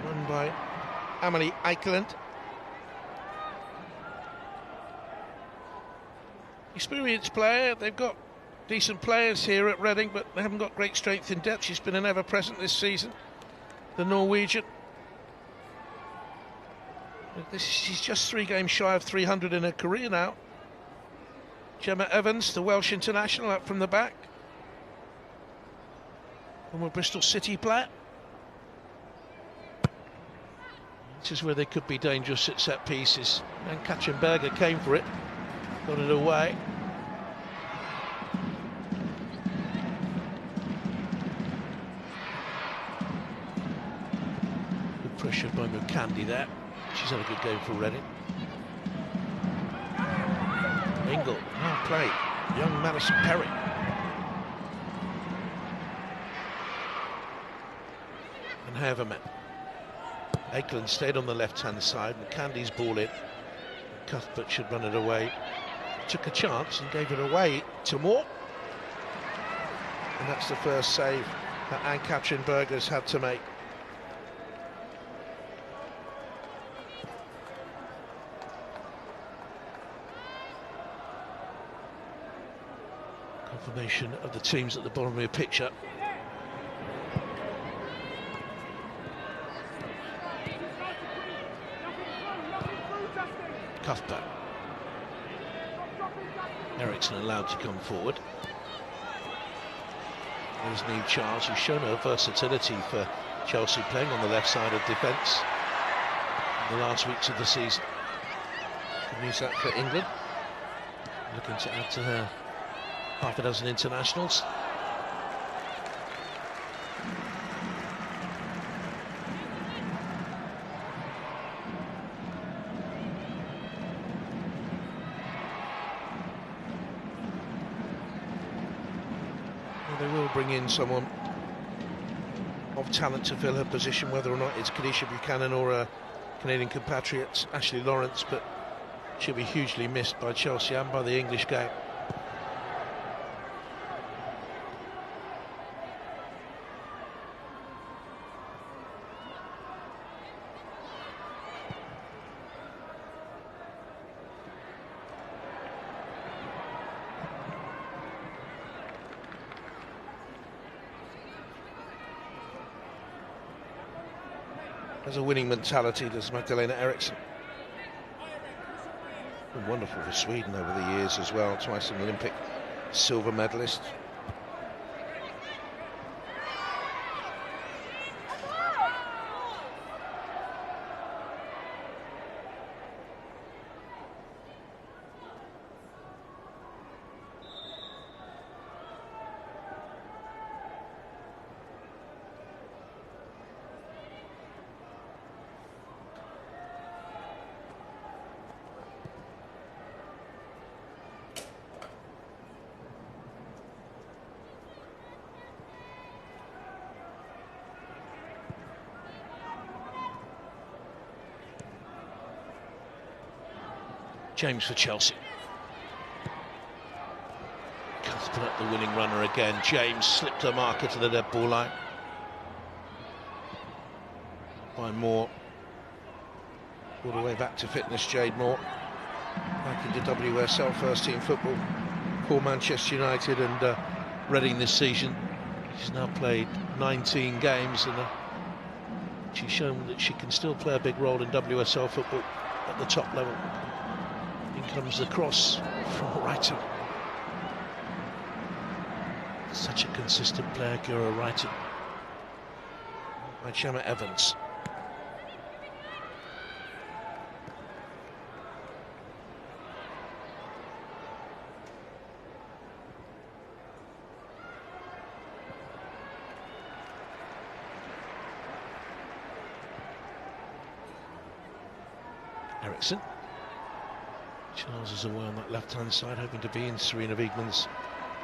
Run by Amelie Eikeland. Experienced player. They've got decent players here at Reading, but they haven't got great strength in depth. She's been an ever-present this season, the Norwegian. She's just 3 games shy of 300 in her career now. Gemma Evans, the Welsh international, up from the back. Former Bristol City player. This is where they could be dangerous at set pieces. And Katchenberger came for it, got it away. Good pressure by Mukandi there. She's had a good game for Reading. Ingle, well played. Young Madison Perry. And Haverman. Eikeland stayed on the left-hand side. McCandy's ball in. Cuthbert should run it away. Took a chance and gave it away to Moore. And that's the first save that Anne Katchenberger's had to make. Confirmation of the teams at the bottom of your picture. Cuthbert. Eriksson allowed to come forward. There's Niamh Charles, who's shown her versatility for Chelsea, playing on the left side of defence in the last weeks of the season. Could use that for England. Looking to add to her half a dozen internationals. Well, they will bring in someone of talent to fill her position, whether or not it's Kadisha Buchanan or a Canadian compatriot, Ashley Lawrence, but she'll be hugely missed by Chelsea and by the English game. Has a winning mentality, does Magdalena Eriksson. Been wonderful for Sweden over the years as well, twice an Olympic silver medalist. James for Chelsea. Cuthbert up the winning runner again. James slipped her marker to the dead ball line. By Moore. All the way back to fitness, Jade Moore. Back into WSL first team football for Manchester United and Reading this season. She's now played 19 games and she's shown that she can still play a big role in WSL football at the top level. In comes the cross from Reiten. Such a consistent player, Guro Reiten. By Gemma Evans. Eriksson. Charles is away on that left-hand side, hoping to be in Serena Wiegmann's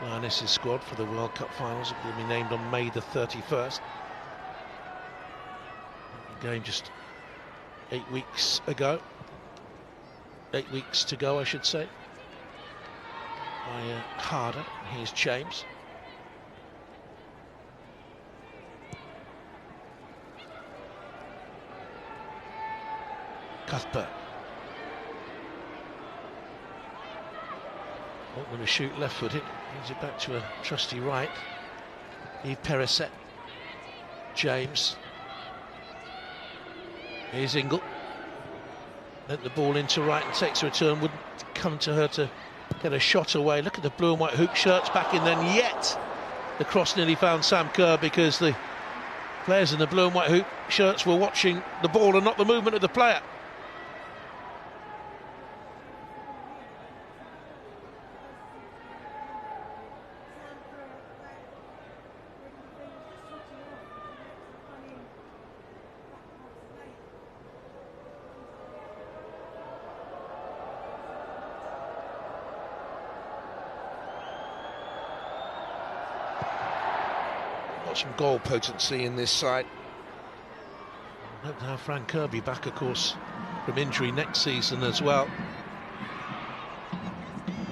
Lionesses squad for the World Cup finals. It will be named on May the 31st. Game just 8 weeks ago. 8 weeks to go, I should say. By Harder. Here's James. Cuthbeth. Not going to shoot left-footed. Gives it back to a trusty right. Yves Perisset. James. Here's Ingle. Let the ball into right and takes a return. Wouldn't come to her to get a shot away. Look at the blue and white hoop shirts back in then. Yet the cross nearly found Sam Kerr because the players in the blue and white hoop shirts were watching the ball and not the movement of the player. Some goal potency in this side. Hope to have Fran Kirby back, of course, from injury next season as well.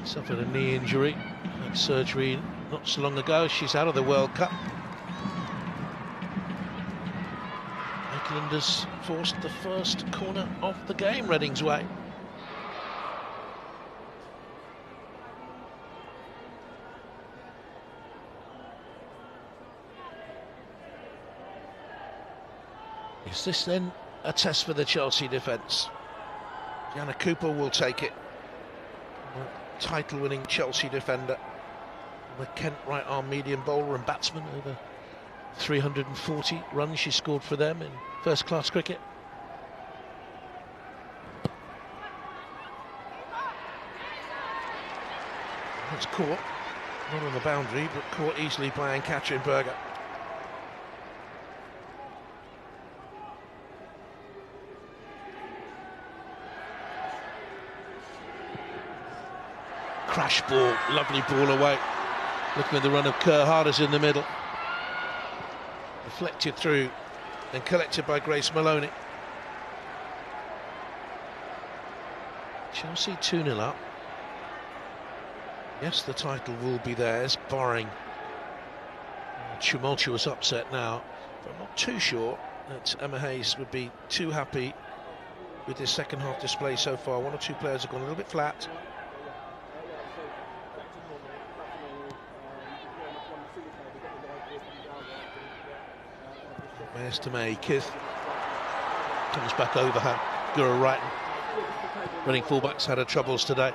Suffered a knee injury, had surgery not so long ago. She's out of the World Cup. Lakelanders forced the first corner of the game Reading's way. Is this then a test for the Chelsea defence? Deonna Cooper will take it. Title-winning Chelsea defender. The Kent right-arm medium bowler and batsman. Over 340 runs she scored for them in first-class cricket. That's caught. Not on the boundary, but caught easily by Anne-Catherine Berger. Crash ball, lovely ball away. Looking at the run of Kerr, Harders in the middle. Deflected through and collected by Grace Maloney. Chelsea 2-0 up. Yes, the title will be theirs, barring a tumultuous upset now. But I'm not too sure that Emma Hayes would be too happy with this second half display so far. One or two players have gone a little bit flat. There's to May. Kith comes back over her. Guro Reiten. Running fullbacks had her troubles today.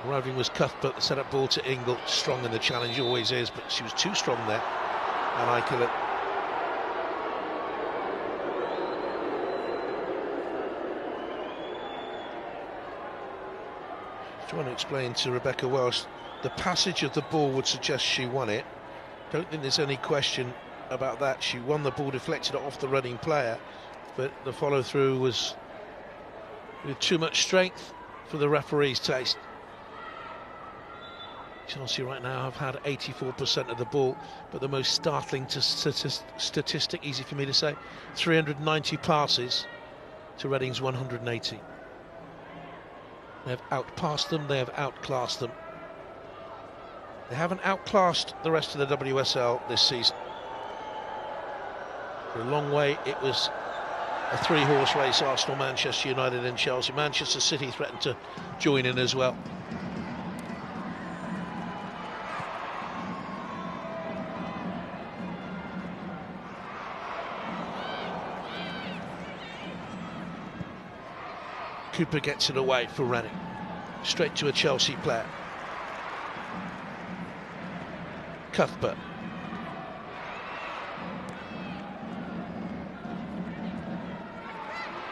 Arriving was Cuthbert, the set-up ball to Ingle. Strong in the challenge, always is, but she was too strong there. And I kill it. Trying to explain to Rebecca Welsh, the passage of the ball would suggest she won it. Don't think there's any question about that. She won the ball, deflected it off the running player, but the follow-through was with too much strength for the referee's taste. Chelsea right now have had 84% of the ball, but the most startling statistic, easy for me to say, 390 passes to Reading's 180. They have outpassed them, they have outclassed them. They haven't outclassed the rest of the WSL this season. For a long way, it was a three-horse race: Arsenal, Manchester United and Chelsea. Manchester City threatened to join in as well. Cooper gets it away for Reading. Straight to a Chelsea player. Cuthbert.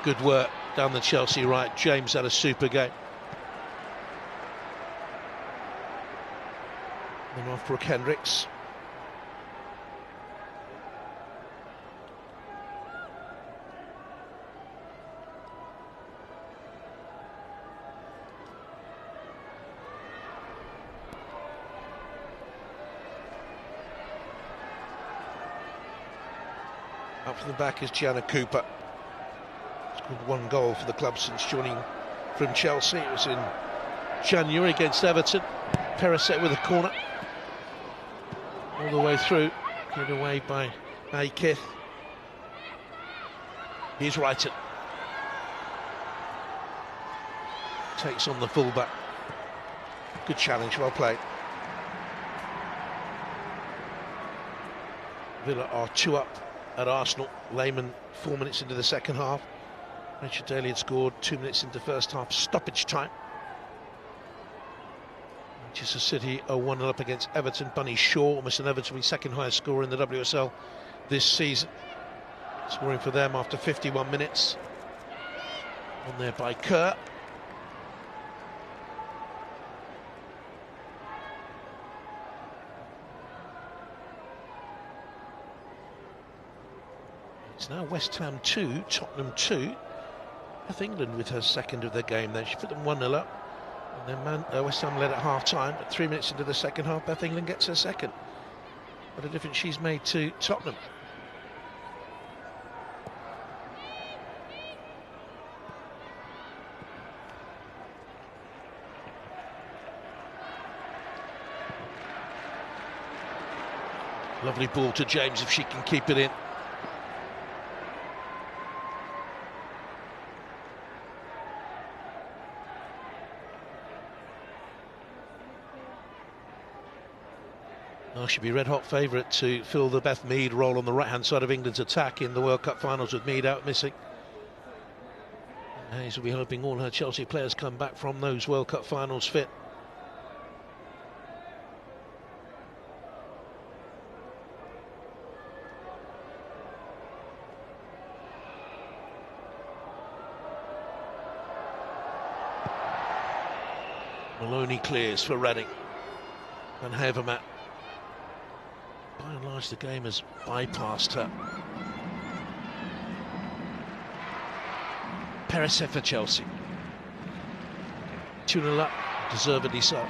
Good work down the Chelsea right. James had a super game. And off Brooke Hendricks. Up from the back is Deonna Cooper. Scored one goal for the club since joining from Chelsea. It was in January against Everton. Perisset with a corner. All the way through. Cleared away by Kith. Here's Reiten. takes on the fullback. Good challenge, well played. Villa are 2 up at Arsenal. Lehmann 4 minutes into the second half. Richard Daly had scored 2 minutes into first half stoppage time. Manchester City are 1-0 up against Everton. Bunny Shaw, almost an Everton second highest scorer in the WSL this season. Scoring for them after 51 minutes. On there by Kerr. It's now West Ham 2, Tottenham 2. Beth England with her second of their game there. She put them 1-0 up. And then West Ham led at half-time, but 3 minutes into the second half, Beth England gets her second. What a difference she's made to Tottenham. Lovely ball to James if she can keep it in. She'll be red-hot favourite to fill the Beth Mead role on the right-hand side of England's attack in the World Cup finals, with Mead out missing. And Hayes will be hoping all her Chelsea players come back from those World Cup finals fit. Maloney clears for Reading. And Havermat, by and large, the game has bypassed her. Pereset for Chelsea. 2-0 up, deservedly so.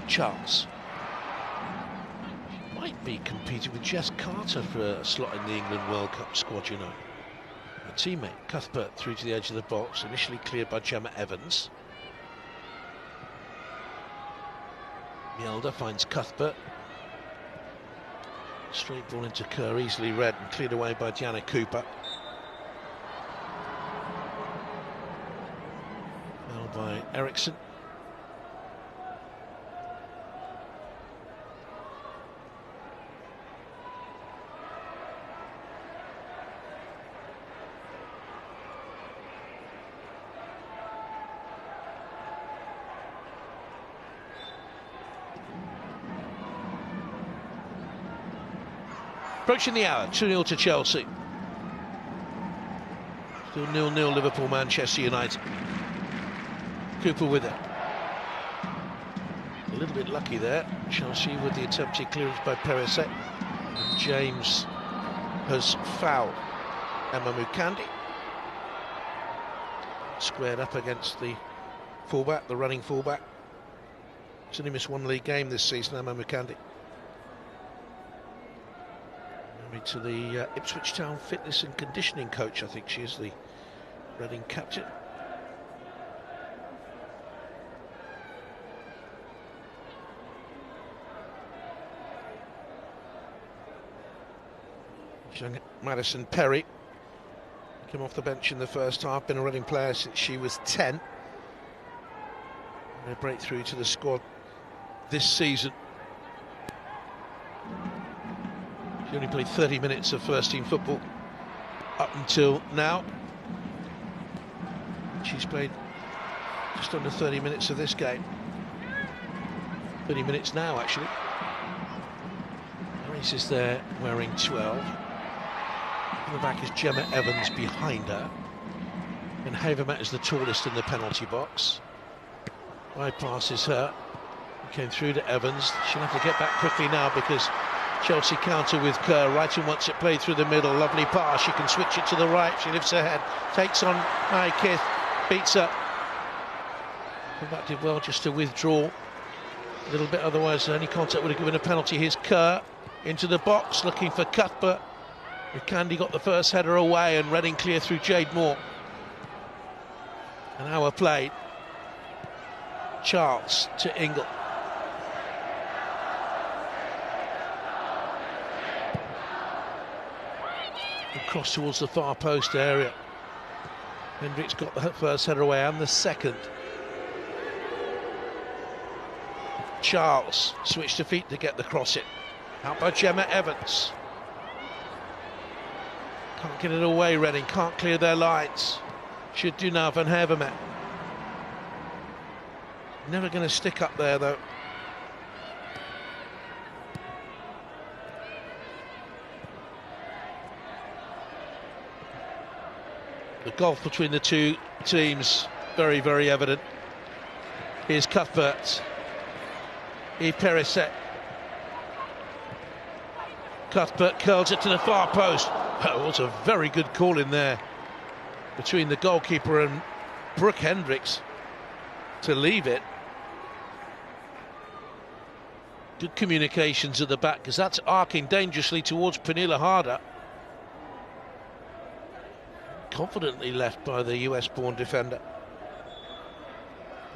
Charles. She might be competing with Jess Carter for a slot in the England World Cup squad, you know. Her teammate, Cuthbert, through to the edge of the box, initially cleared by Gemma Evans. Mjelde finds Cuthbert. Straight ball into Kerr, easily read and cleared away by Deonna Cooper. Fouled by Eriksson. Approaching the hour, 2-0 to Chelsea. Still 0-0 Liverpool, Manchester United. Cooper with it. A little bit lucky there. Chelsea with the attempted clearance by Pereset. And James has fouled Emma Mukandi. Squared up against the fullback, the running fullback. She's only missed one league game this season, Emma Mukandi. To the Ipswich Town fitness and conditioning coach, I think she is the Reading captain. Young Madison Perry came off the bench in the first half, been a Reading player since she was 10. And a breakthrough to the squad this season. She only played 30 minutes of first-team football up until now. She's played just under 30 minutes of this game. 30 minutes now, actually. Harris is there wearing 12. In the back is Gemma Evans behind her. And Havermat is the tallest in the penalty box. Bypasses her. Came through to Evans. She'll have to get back quickly now because Chelsea counter with Kerr. Reiten wants it played through the middle. Lovely pass. She can switch it to the right. She lifts her head. Takes on Kith. Beats up. That did well just to withdraw a little bit. Otherwise, any contact would have given a penalty. Here's Kerr into the box looking for Cuthbert. Candy got the first header away and Reading clear through Jade Moore. An hour played. Charles to Ingle. Cross towards the far post area. Hendricks got the first header away and the second. Charles switched to feet to get the cross in. Out by Gemma Evans. Can't get it away, Reading. Can't clear their lines. Should do now, Van Havermaet. Never going to stick up there, though. The gulf between the two teams, very, very evident. Here's Cuthbert. Here's Perisset. Cuthbert curls it to the far post. Oh, it was a very good call in there between the goalkeeper and Brooke Hendricks to leave it. Good communications at the back, because that's arcing dangerously towards Pernilla Harder. Confidently left by the US-born defender.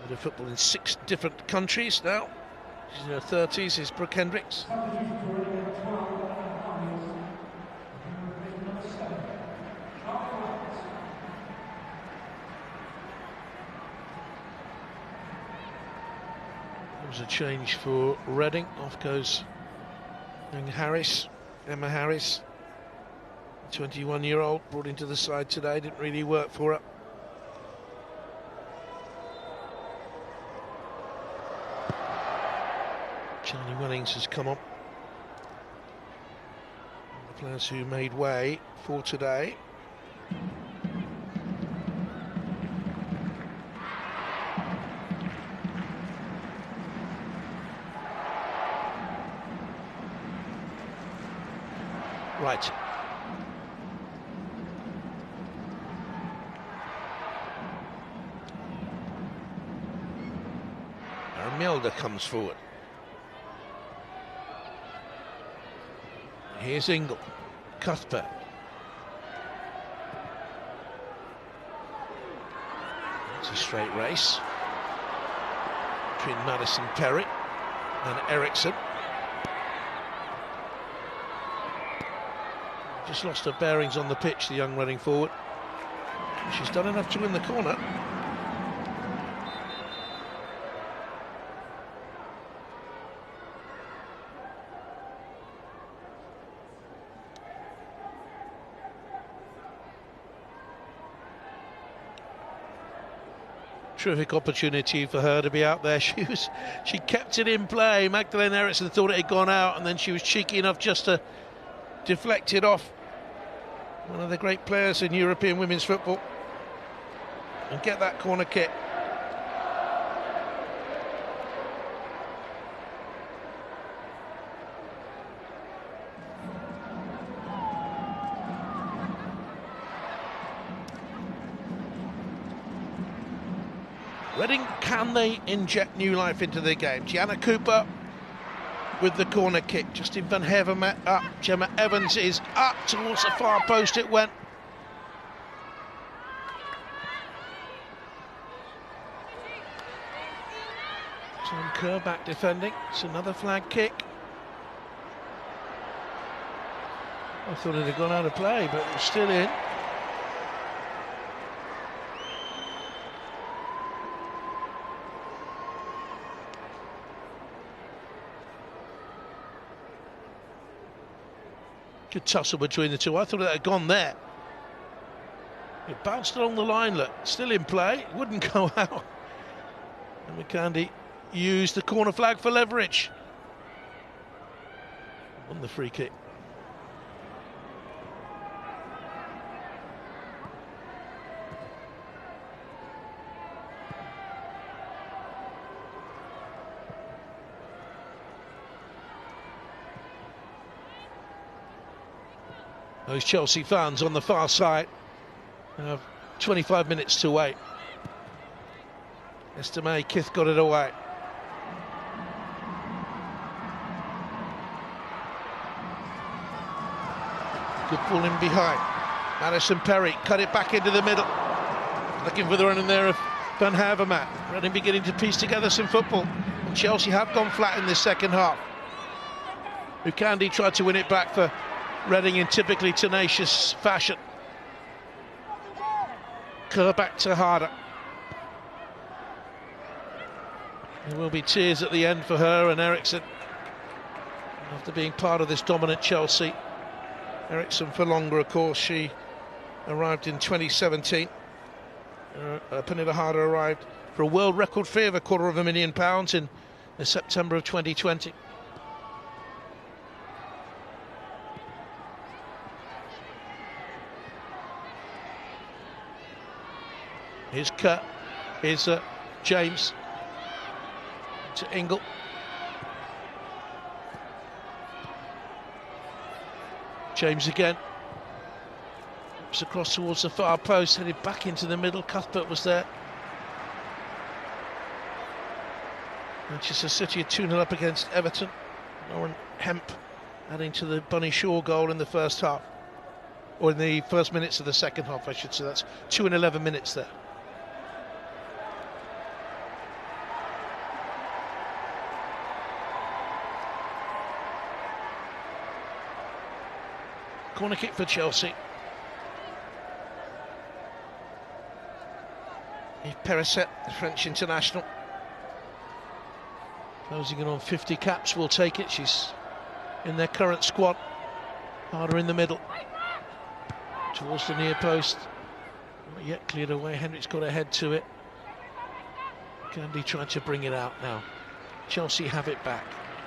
Played football in 6 different countries now. She's in her 30s, is Brooke Hendricks. There was a change for Reading. Off goes Emma Harris. 21-year-old brought into the side today, didn't really work for her. Charlie Wellings has come on. The players who made way for today. Right. Milder comes forward. Here's Ingle. Cuthbert. It's a straight race between Madison Perry and Eriksson. Just lost her bearings on the pitch, the young running forward. She's done enough to win the corner. Terrific opportunity for her to be out there. She kept it in play. Magdalene Eriksson thought it had gone out, and then she was cheeky enough just to deflect it off one of the great players in European women's football and get that corner kick. Reading, can they inject new life into their game? Deonna Cooper with the corner kick. Justin Van Havermaet up. Gemma Evans is up towards the far post. It went. Tom Kerr back defending. It's another flag kick. I thought it had gone out of play, but it was still in. Good tussle between the two. I thought it had gone there. It bounced along the line, look, still in play, it wouldn't go out. And McCandy used the corner flag for leverage on the free kick. Those Chelsea fans on the far side have 25 minutes to wait. Esther May Kith got it away. Good ball in behind. Madison Perry cut it back into the middle. Looking for the run in there of Van Havermaet. Reading beginning to piece together some football. And Chelsea have gone flat in this second half. Ukandi tried to win it back for Reading in typically tenacious fashion. Kerr back to Harder. There will be tears at the end for her and Eriksson after being part of this dominant Chelsea. Eriksson for longer, of course. She arrived in 2017. Pernilla Harder arrived for a world record fee of £250,000 in September of 2020. Here's Kerr, here's James to Ingle. James again. It's across towards the far post, headed back into the middle. Cuthbert was there. Manchester City are 2-0 up against Everton. Lauren Hemp adding to the Bunny Shaw goal in the first half. Or in the first minutes of the second half, I should say. That's 2 and 11 minutes there. Corner kick for Chelsea. Yves Perisset, the French international. Closing in on 50 caps, will take it. She's in their current squad. Harder in the middle. Towards the near post. Not yet cleared away. Hendricks got ahead to it. Gandhi tried to bring it out now. Chelsea have it back.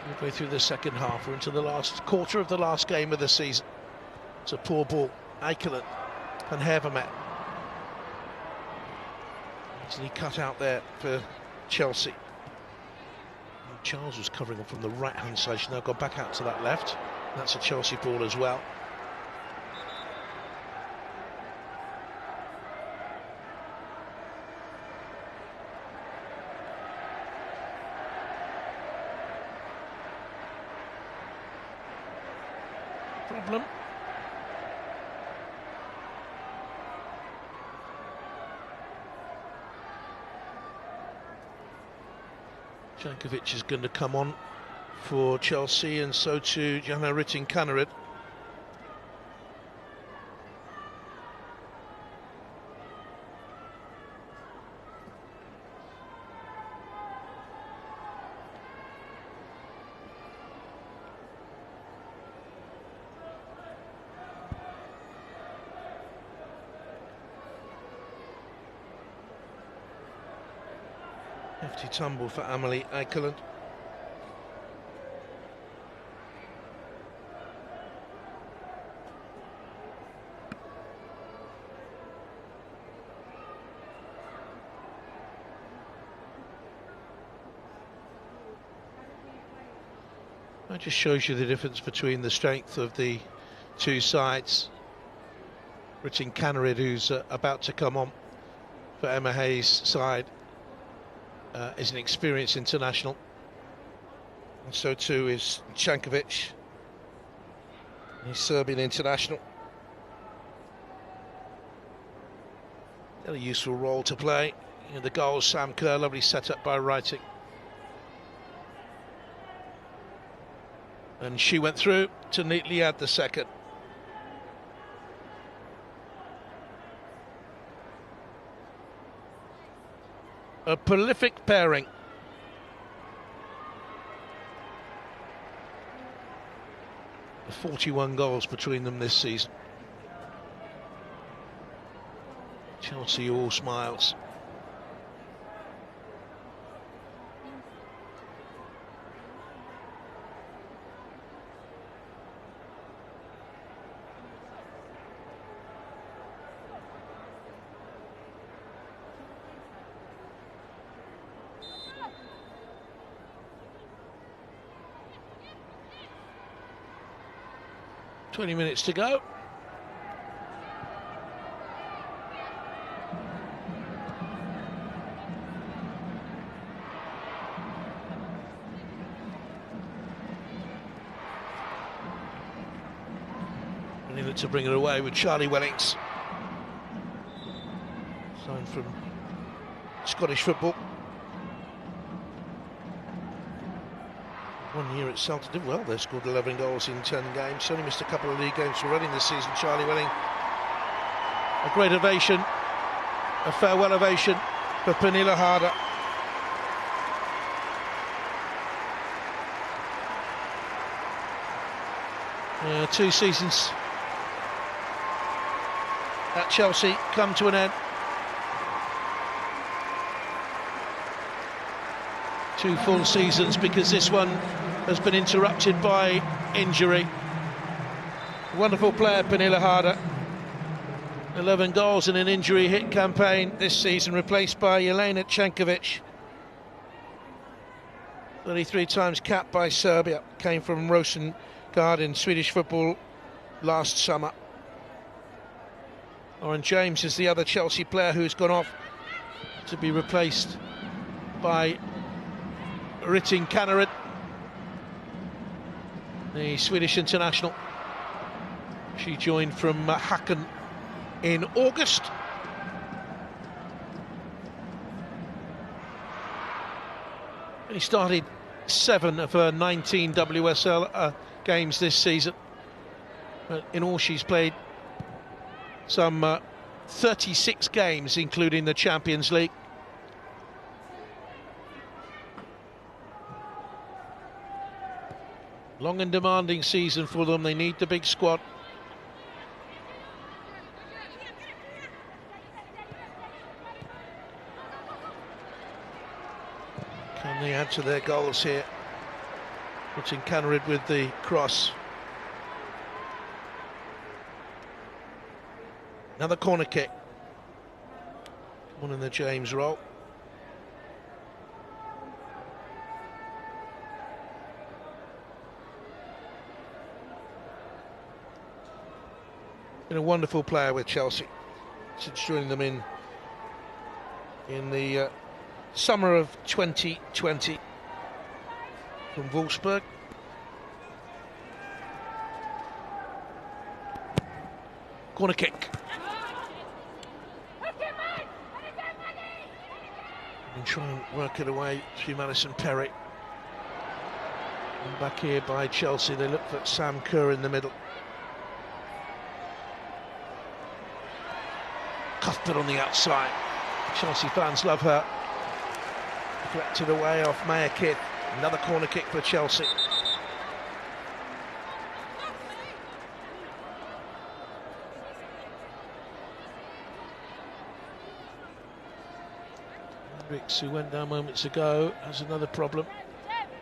Midway through the second half. We're into the last quarter of the last game of the season. It's a poor ball. Eikeland and Hervermet. Easily cut out there for Chelsea. And Charles was covering up from the right hand side. She's now gone back out to that left. That's a Chelsea ball as well. Problem. Jankovic is going to come on for Chelsea, and so too Jana Rytting-Kaneryd. Hefty tumble for Amelie Eikeland. That just shows you the difference between the strength of the two sides. Rytting-Kaneryd, who's about to come on for Emma Hayes' side, is an experienced international, and so too is Jankovic. He's Serbian international. Got a useful role to play. The goal, Sam Kerr, lovely set up by Reiten. And she went through to neatly add the second. A prolific pairing. The 41 goals between them this season. Chelsea all smiles. Twenty minutes to go. Needed to bring it away with Charlie Wellings. Signed from Scottish football. 1 year at Celtic did well. They scored 11 goals in 10 games. Only missed a couple of league games for Reading this season. Charlie Welling. A great ovation, a farewell ovation for Pernille Harder. Two seasons at Chelsea come to an end. Two full seasons, because this one has been interrupted by injury. Wonderful player, Pernille Harder. 11 goals in an injury-hit campaign this season, replaced by Jelena Cankovic. 33 times capped by Serbia, came from Rosengard in Swedish football last summer. Lauren James is the other Chelsea player who's gone off to be replaced by Reiten Kaneryd, the Swedish international. She joined from Häcken in August. He started 7 of her 19 WSL games this season. But in all, she's played some 36 games, including the Champions League. Long and demanding season for them. They need the big squad. Can they add to their goals here? Putting Kaneryd with the cross. Another corner kick. One in the James role. Been a wonderful player with Chelsea since joining them in the summer of 2020 from Wolfsburg. Corner kick. And try and work it away through Madison Perry. And back here by Chelsea, they look for Sam Kerr in the middle. Cuthbert on the outside. Chelsea fans love her. Deflected away off Maya Kidd. Another corner kick for Chelsea. Hendricks, who went down moments ago, has another problem.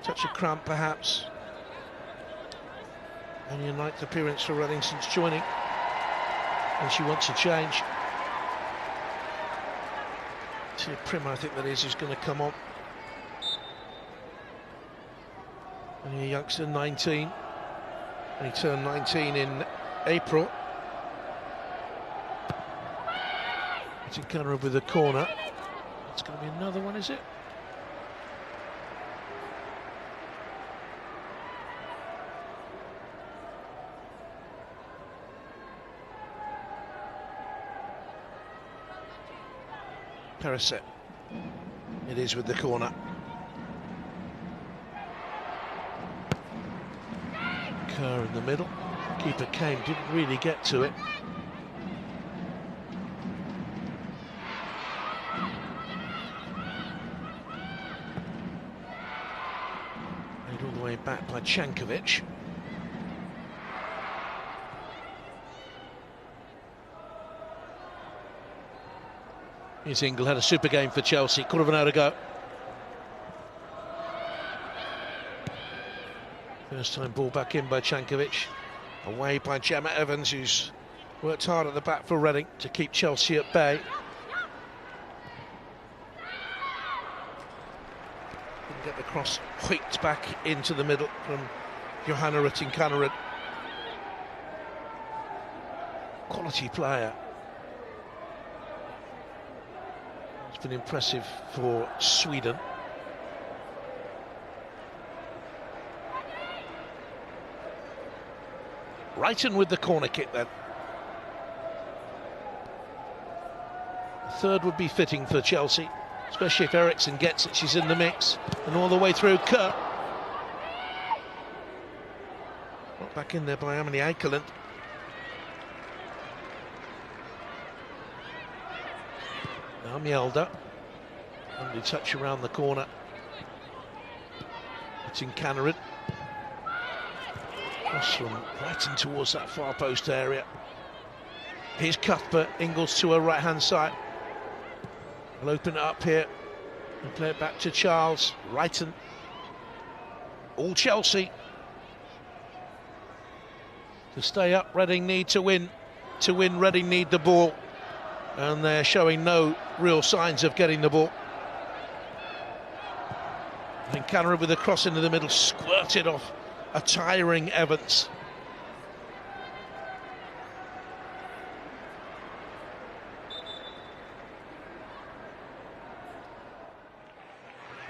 Touch of cramp, perhaps. Only a 9th appearance for Reading since joining, and she wants a change. Tia Prim, I think that is, who's going to come on. Only a youngster, 19. And he turned 19 in April. It's in Kerr with the corner. It's going to be another one, is it? Perisic. It is with the corner. Kerr in the middle. Keeper came, didn't really get to it. Made all the way back by Cankovic. Here's Ingle, had a super game for Chelsea, quarter of an hour to go. First time ball back in by Cankovic. Away by Gemma Evans, who's worked hard at the back for Reading to keep Chelsea at bay. Didn't get the cross whipped back into the middle from Johanna Reiten Kaneryd. Quality player. It's been impressive for Sweden. Reiten with the corner kick then. The third would be fitting for Chelsea, especially if Eriksson gets it. She's in the mix, and all the way through Kerr. back in there by Emily Akerland. Now Mjelde. Only touch around the corner. It's in Cannerin. Cross from Reiten towards that far post area. Here's Cuthbeth. Ingles to her right-hand side. We'll open it up here and play it back to Charles. Reiten. All Chelsea. To stay up, Reading need to win. To win, Reading need the ball. And they're showing no real signs of getting the ball. And Cannerin with a cross into the middle, squirted off a tiring Evans.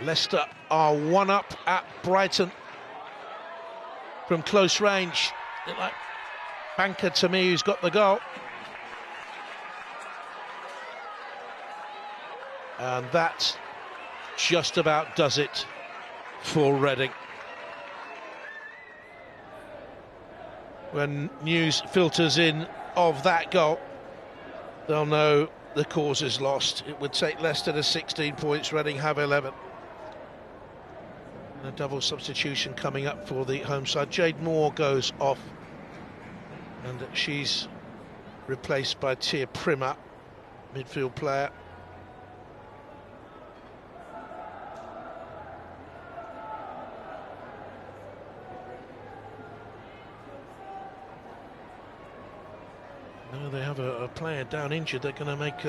Leicester are 1-up at Brighton from close range. They're like Banker to me, who's got the goal. And that just about does it for Reading. When news filters in of that goal, they'll know the cause is lost. It would take Leicester to 16 points, Reading have 11. And a double substitution coming up for the home side. Jade Moore goes off, and she's replaced by Tia Primmer, midfield player. No, they have a player down injured. They're going to make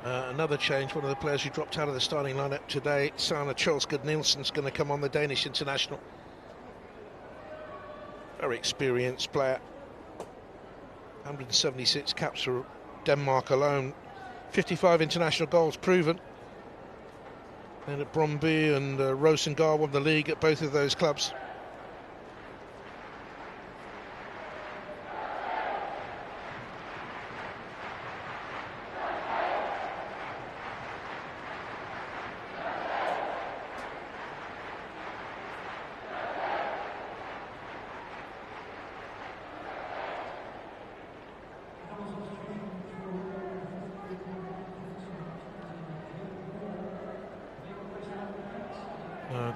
another change. One of the players who dropped out of the starting lineup today, Sanne Kjølsgaard Nielsen's going to come on, the Danish international. Very experienced player. 176 caps for Denmark alone. 55 international goals proven. And at Brøndby and Rosengård won the league at both of those clubs.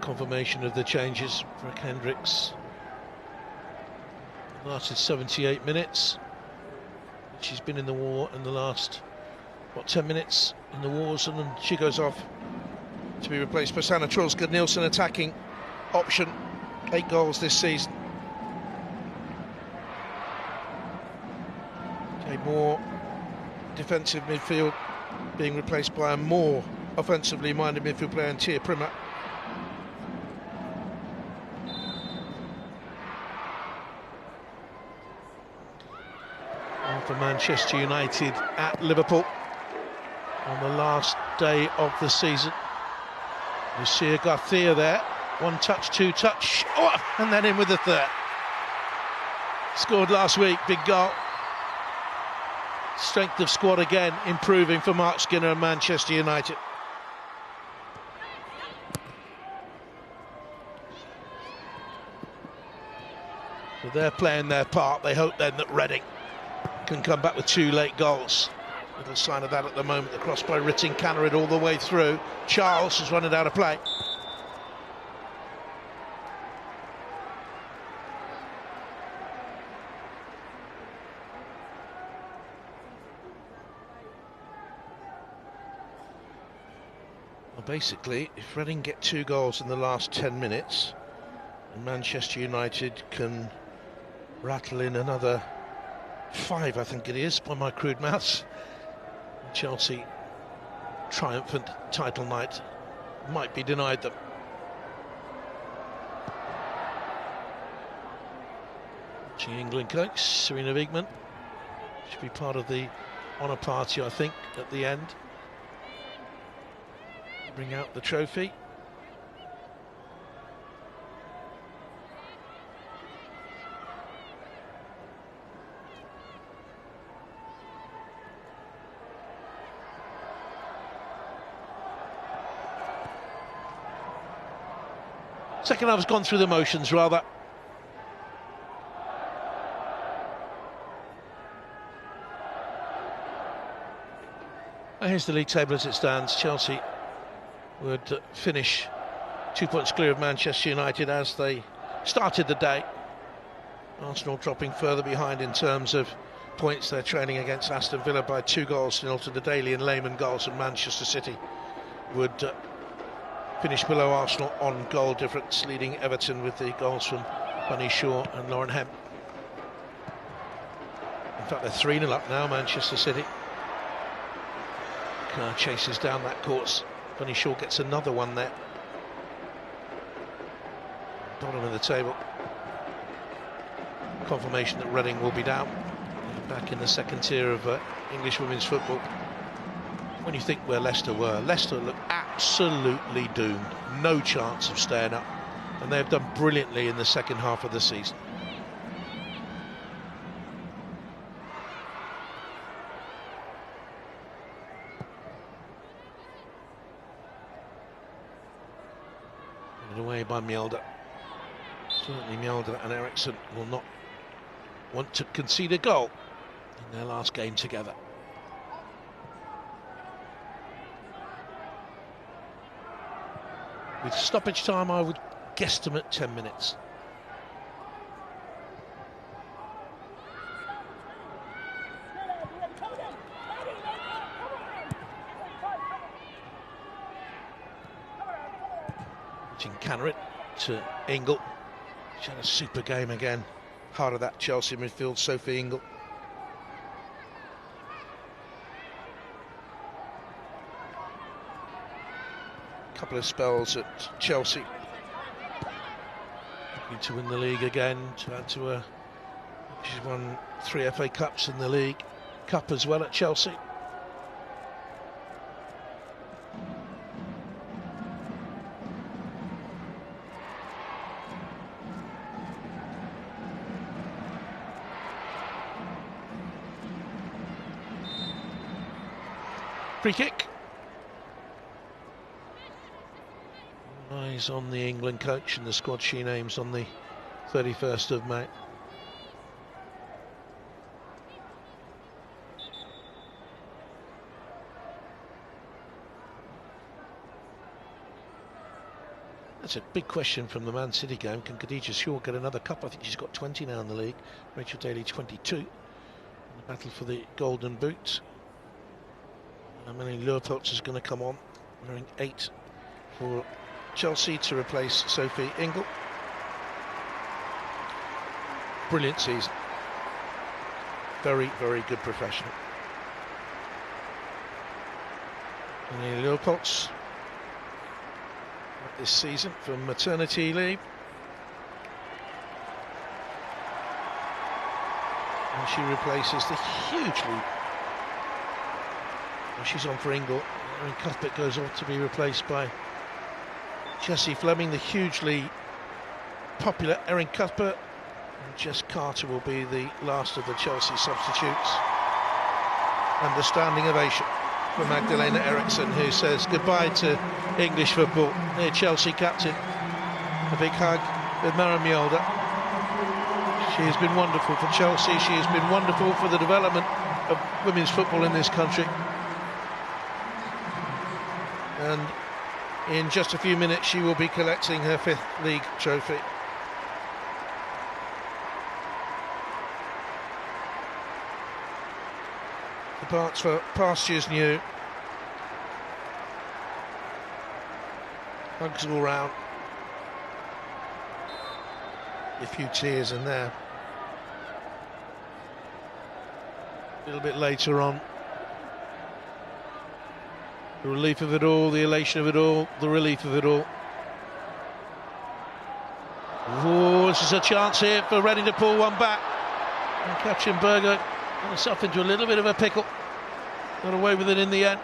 Confirmation of the changes. Brooke Hendricks lasted 78 minutes. She's been in the war in the last, 10 minutes in the wars, and then she goes off to be replaced by Sanne Kjølsgaard Nielsen, attacking option. 8 goals this season. Jade Moore, defensive midfield, being replaced by a more offensively minded midfield player in Tia Primmer. For Manchester United at Liverpool on the last day of the season. Lucia Garcia there, 1 touch, 2 touch, and then in with the third. Scored last week, big goal. Strength of squad again improving for Mark Skinner and Manchester United. So they're playing their part. They hope then that Reading can come back with 2 late goals. Little sign of that at the moment. The cross by Reiten, Cannerin all the way through. Charles has run it out of play. Well, basically, if Reading get 2 goals in the last 10 minutes, and Manchester United can rattle in another 5, I think it is, by my crude maths, Chelsea triumphant title night might be denied them. Watching England coach Serena Wigman, should be part of the honour party, I think, at the end. Bring out the trophy. Second half's gone through the motions, rather. Here's the league table as it stands. Chelsea would finish 2 points clear of Manchester United as they started the day. Arsenal dropping further behind in terms of points. They're trailing against Aston Villa by 2-0 to the Daly and Lehman goals, and Manchester City would finish below Arsenal on goal difference, leading Everton with the goals from Bunny Shaw and Lauren Hemp. In fact, they're 3-0 up now, Manchester City. Kerr chases down that course. Bunny Shaw gets another one there. Bottom of the table. Confirmation that Reading will be down. Back in the second tier of English women's football. When you think where Leicester were, Leicester look absolutely doomed. No chance of staying up. And they've done brilliantly in the second half of the season. Away by Mjelde. Certainly Mjelde and Eriksson will not want to concede a goal in their last game together. With stoppage time, I would guesstimate 10 minutes. Canner it to Ingle. She had a super game again. Heart of that Chelsea midfield, Sophie Ingle. Couple of spells at Chelsea. Looking to win the league again, to add to her. She's won 3 FA Cups in the League Cup as well at Chelsea. Free kick. Eyes on the England coach and the squad she names on the 31st of May. That's a big question from the Man City game. Can Khadija Shaw get another cup? I think she's got 20 now in the league. Rachel Daly 22. In the battle for the Golden Boot. Melanie Leupolz is going to come on, wearing 8 for Chelsea to replace Sophie Ingle. Brilliant season. Very, very good professional. Melanie Leupolz this season from maternity leave. And she replaces the hugely... She's on for Ingle. Erin Cuthbeth goes off to be replaced by Jessie Fleming, the hugely popular Erin Cuthbeth. And Jess Carter will be the last of the Chelsea substitutes. And a standing ovation for Magdalena Eriksson, who says goodbye to English football. Their Chelsea captain. A big hug with Maren Mjelde. She has been wonderful for Chelsea. She has been wonderful for the development of women's football in this country. And in just a few minutes she will be collecting her 5th league trophy. Departs for pastures new. Hugs all round. A few tears in there. A little bit later on. The relief of it all, the elation of it all, the relief of it all. Oh, this is a chance here for Reading to pull one back. And Katrin Berger got herself into a little bit of a pickle. Got away with it in the end.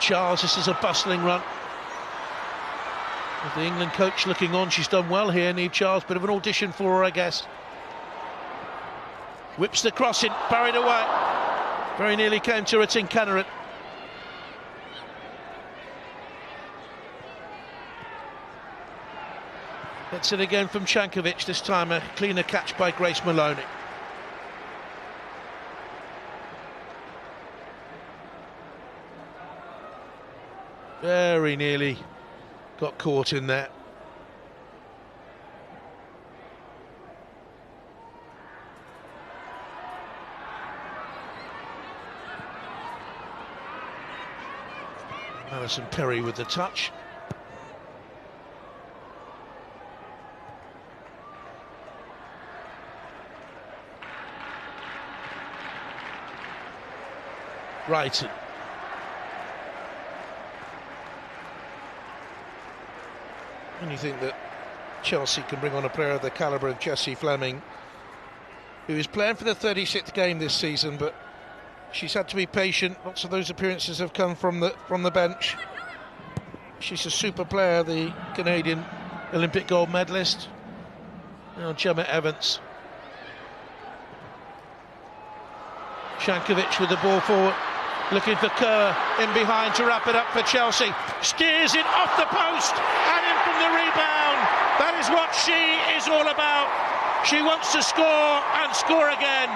Charles, this is a bustling run. With the England coach looking on, she's done well here, Niamh Charles. Bit of an audition for her, I guess. Whips the cross in, parried away. Very nearly came to Retin Cannerit. Gets it again from Chankovic, this time a cleaner catch by Grace Maloney. very nearly got caught in there. Alison Perry with the touch. Reiten. And you think that Chelsea can bring on a player of the calibre of Jessie Fleming, who is playing for the 36th game this season, but she's had to be patient. Lots of those appearances have come from the bench. She's a super player, the Canadian Olympic gold medalist. Now Gemma Evans. Shankovic with the ball forward, looking for Kerr in behind to wrap it up for Chelsea. Steers it off the post and in from the rebound. That is what she is all about. She wants to score and score again.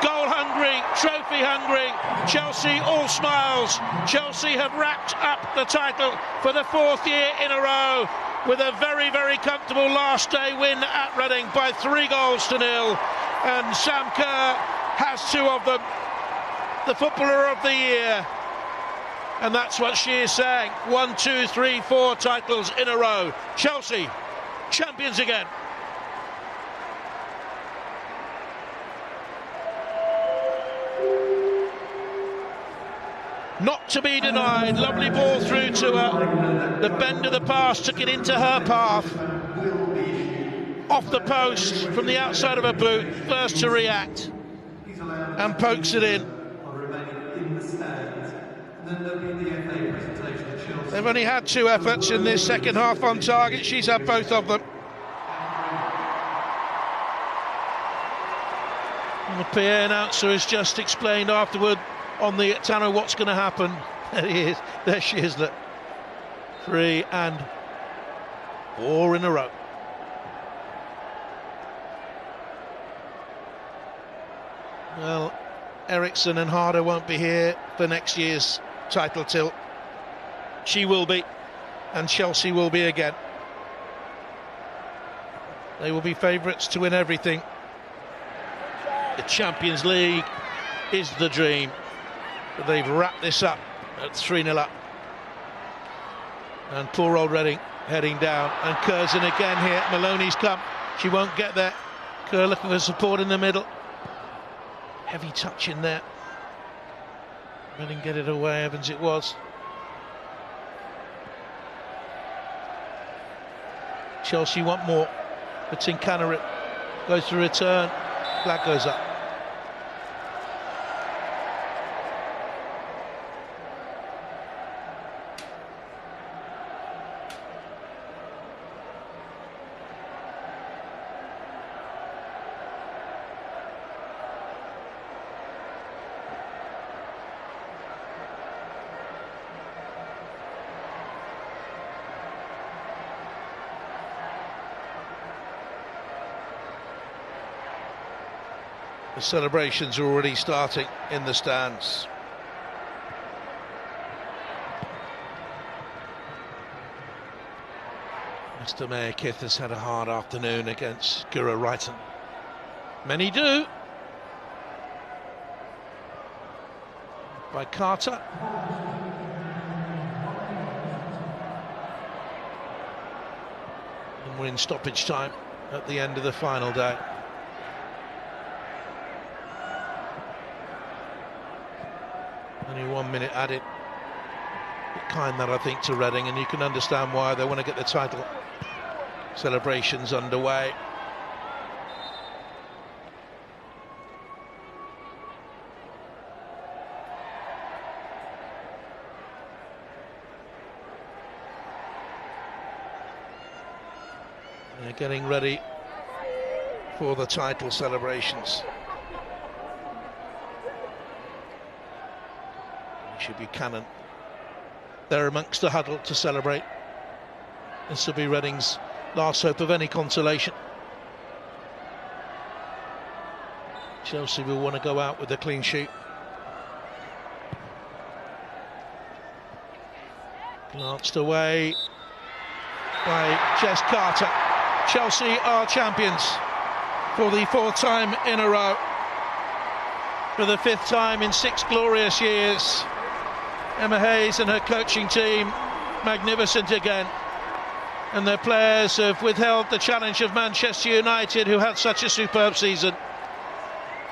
Goal hungry, trophy hungry. Chelsea all smiles. Chelsea have racked up the title for the 4th year in a row with a very, very comfortable last day win at Reading by 3 goals to 0. And Sam Kerr has 2 of them. The footballer of the year. And that's what she is saying. 1, 2, 3, 4 titles in a row. Chelsea, champions again. Not to be denied. Lovely ball through to her. The bend of the pass took it into her path. Off the post from the outside of her boot. First to react. And pokes it in. They've only had 2 efforts in this second half on target. She's had both of them. And the PA announcer has just explained afterward on the tannoy what's going to happen. There he is. There she is. Look. 3 and 4 in a row. Well, Eriksson and Harder won't be here for next year's title tilt. She will be, and Chelsea will be again. They will be favourites to win everything. The Champions League is the dream. But they've wrapped this up at 3-0 up. And poor old Reading heading down. And Kerr's in again here. Maloney's come. She won't get there. Kerr looking for support in the middle. Heavy touch in there. Reading get it away. Evans it was. Chelsea want more. But Tinkana goes to return. Flag goes up. The celebrations are already starting in the stands. Mr. Mayor Kith has had a hard afternoon against Guro Reiten. Many do. By Carter. And we're in stoppage time at the end of the final day. Only 1 minute added. Bit kind that, I think, to Reading, and you can understand why they want to get the title celebrations underway. They're getting ready for the title celebrations. Should be Cannon. They're amongst the huddle to celebrate. This will be Reading's last hope of any consolation. Chelsea will want to go out with a clean sheet. Glanced away by Jess Carter. Chelsea are champions for the 4th time in a row. For the 5th time in 6 glorious years. Emma Hayes and her coaching team, magnificent again. And their players have withheld the challenge of Manchester United, who had such a superb season.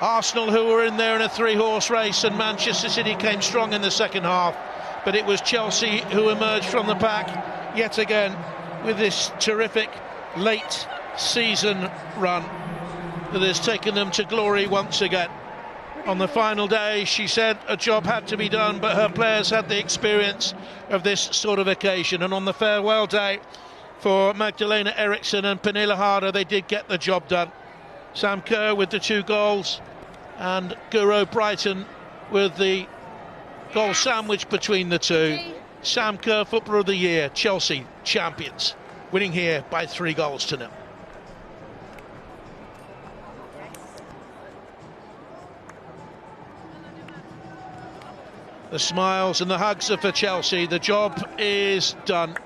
Arsenal, who were in there in a 3-horse race, and Manchester City came strong in the second half. But it was Chelsea who emerged from the pack yet again with this terrific late season run that has taken them to glory once again. On the final day, she said a job had to be done, but her players had the experience of this sort of occasion. And on the farewell day for Magdalena Eriksson and Pernilla Harder, they did get the job done. Sam Kerr with the 2 goals, and Guro Reiten with the goal sandwich between the two. Sam Kerr, Footballer of the Year, Chelsea champions, winning here by 3 goals to 0. The smiles and the hugs are for Chelsea. The job is done.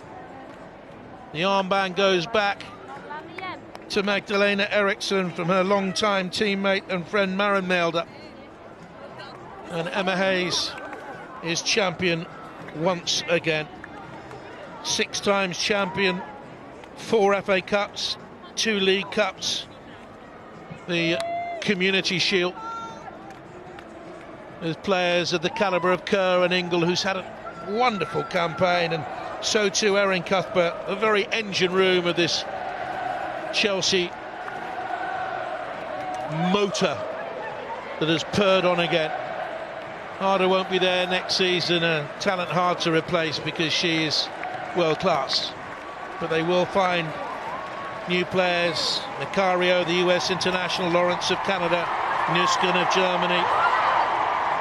The armband goes back to Magdalena Eriksson from her long-time teammate and friend Maren Melder. And Emma Hayes is champion once again. 6 times champion, 4 FA Cups, 2 League Cups, the Community Shield. There's players of the calibre of Kerr and Ingle, who's had a wonderful campaign, and so too Erin Cuthbeth. A very engine room of this Chelsea motor that has purred on again. Harder won't be there next season, a talent hard to replace because she is world class. But they will find new players. Macario, the US international, Lawrence of Canada, Nuskin of Germany,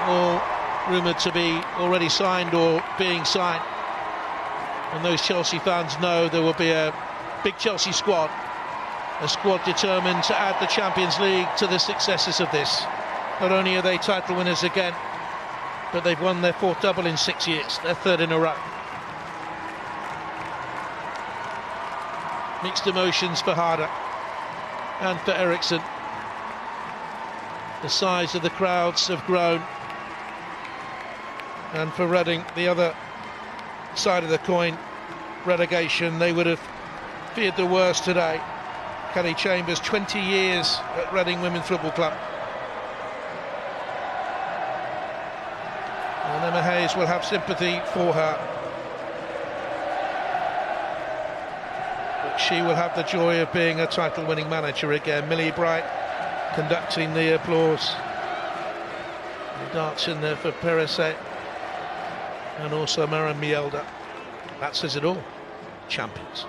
all rumoured to be already signed or being signed. And those Chelsea fans know there will be a big Chelsea squad, a squad determined to add the Champions League to the successes of this. Not only are they title winners again, but they've won their 4th double in 6 years, their 3rd in a row. Mixed emotions for Harder and for Eriksson. The size of the crowds have grown. And for Reading, the other side of the coin, relegation, they would have feared the worst today. Kelly Chambers, 20 years at Reading Women's Football Club. And Emma Hayes will have sympathy for her. But she will have the joy of being a title-winning manager again. Millie Bright conducting the applause. The darts in there for Perese. And also Maren Melder. That says it all. Champions.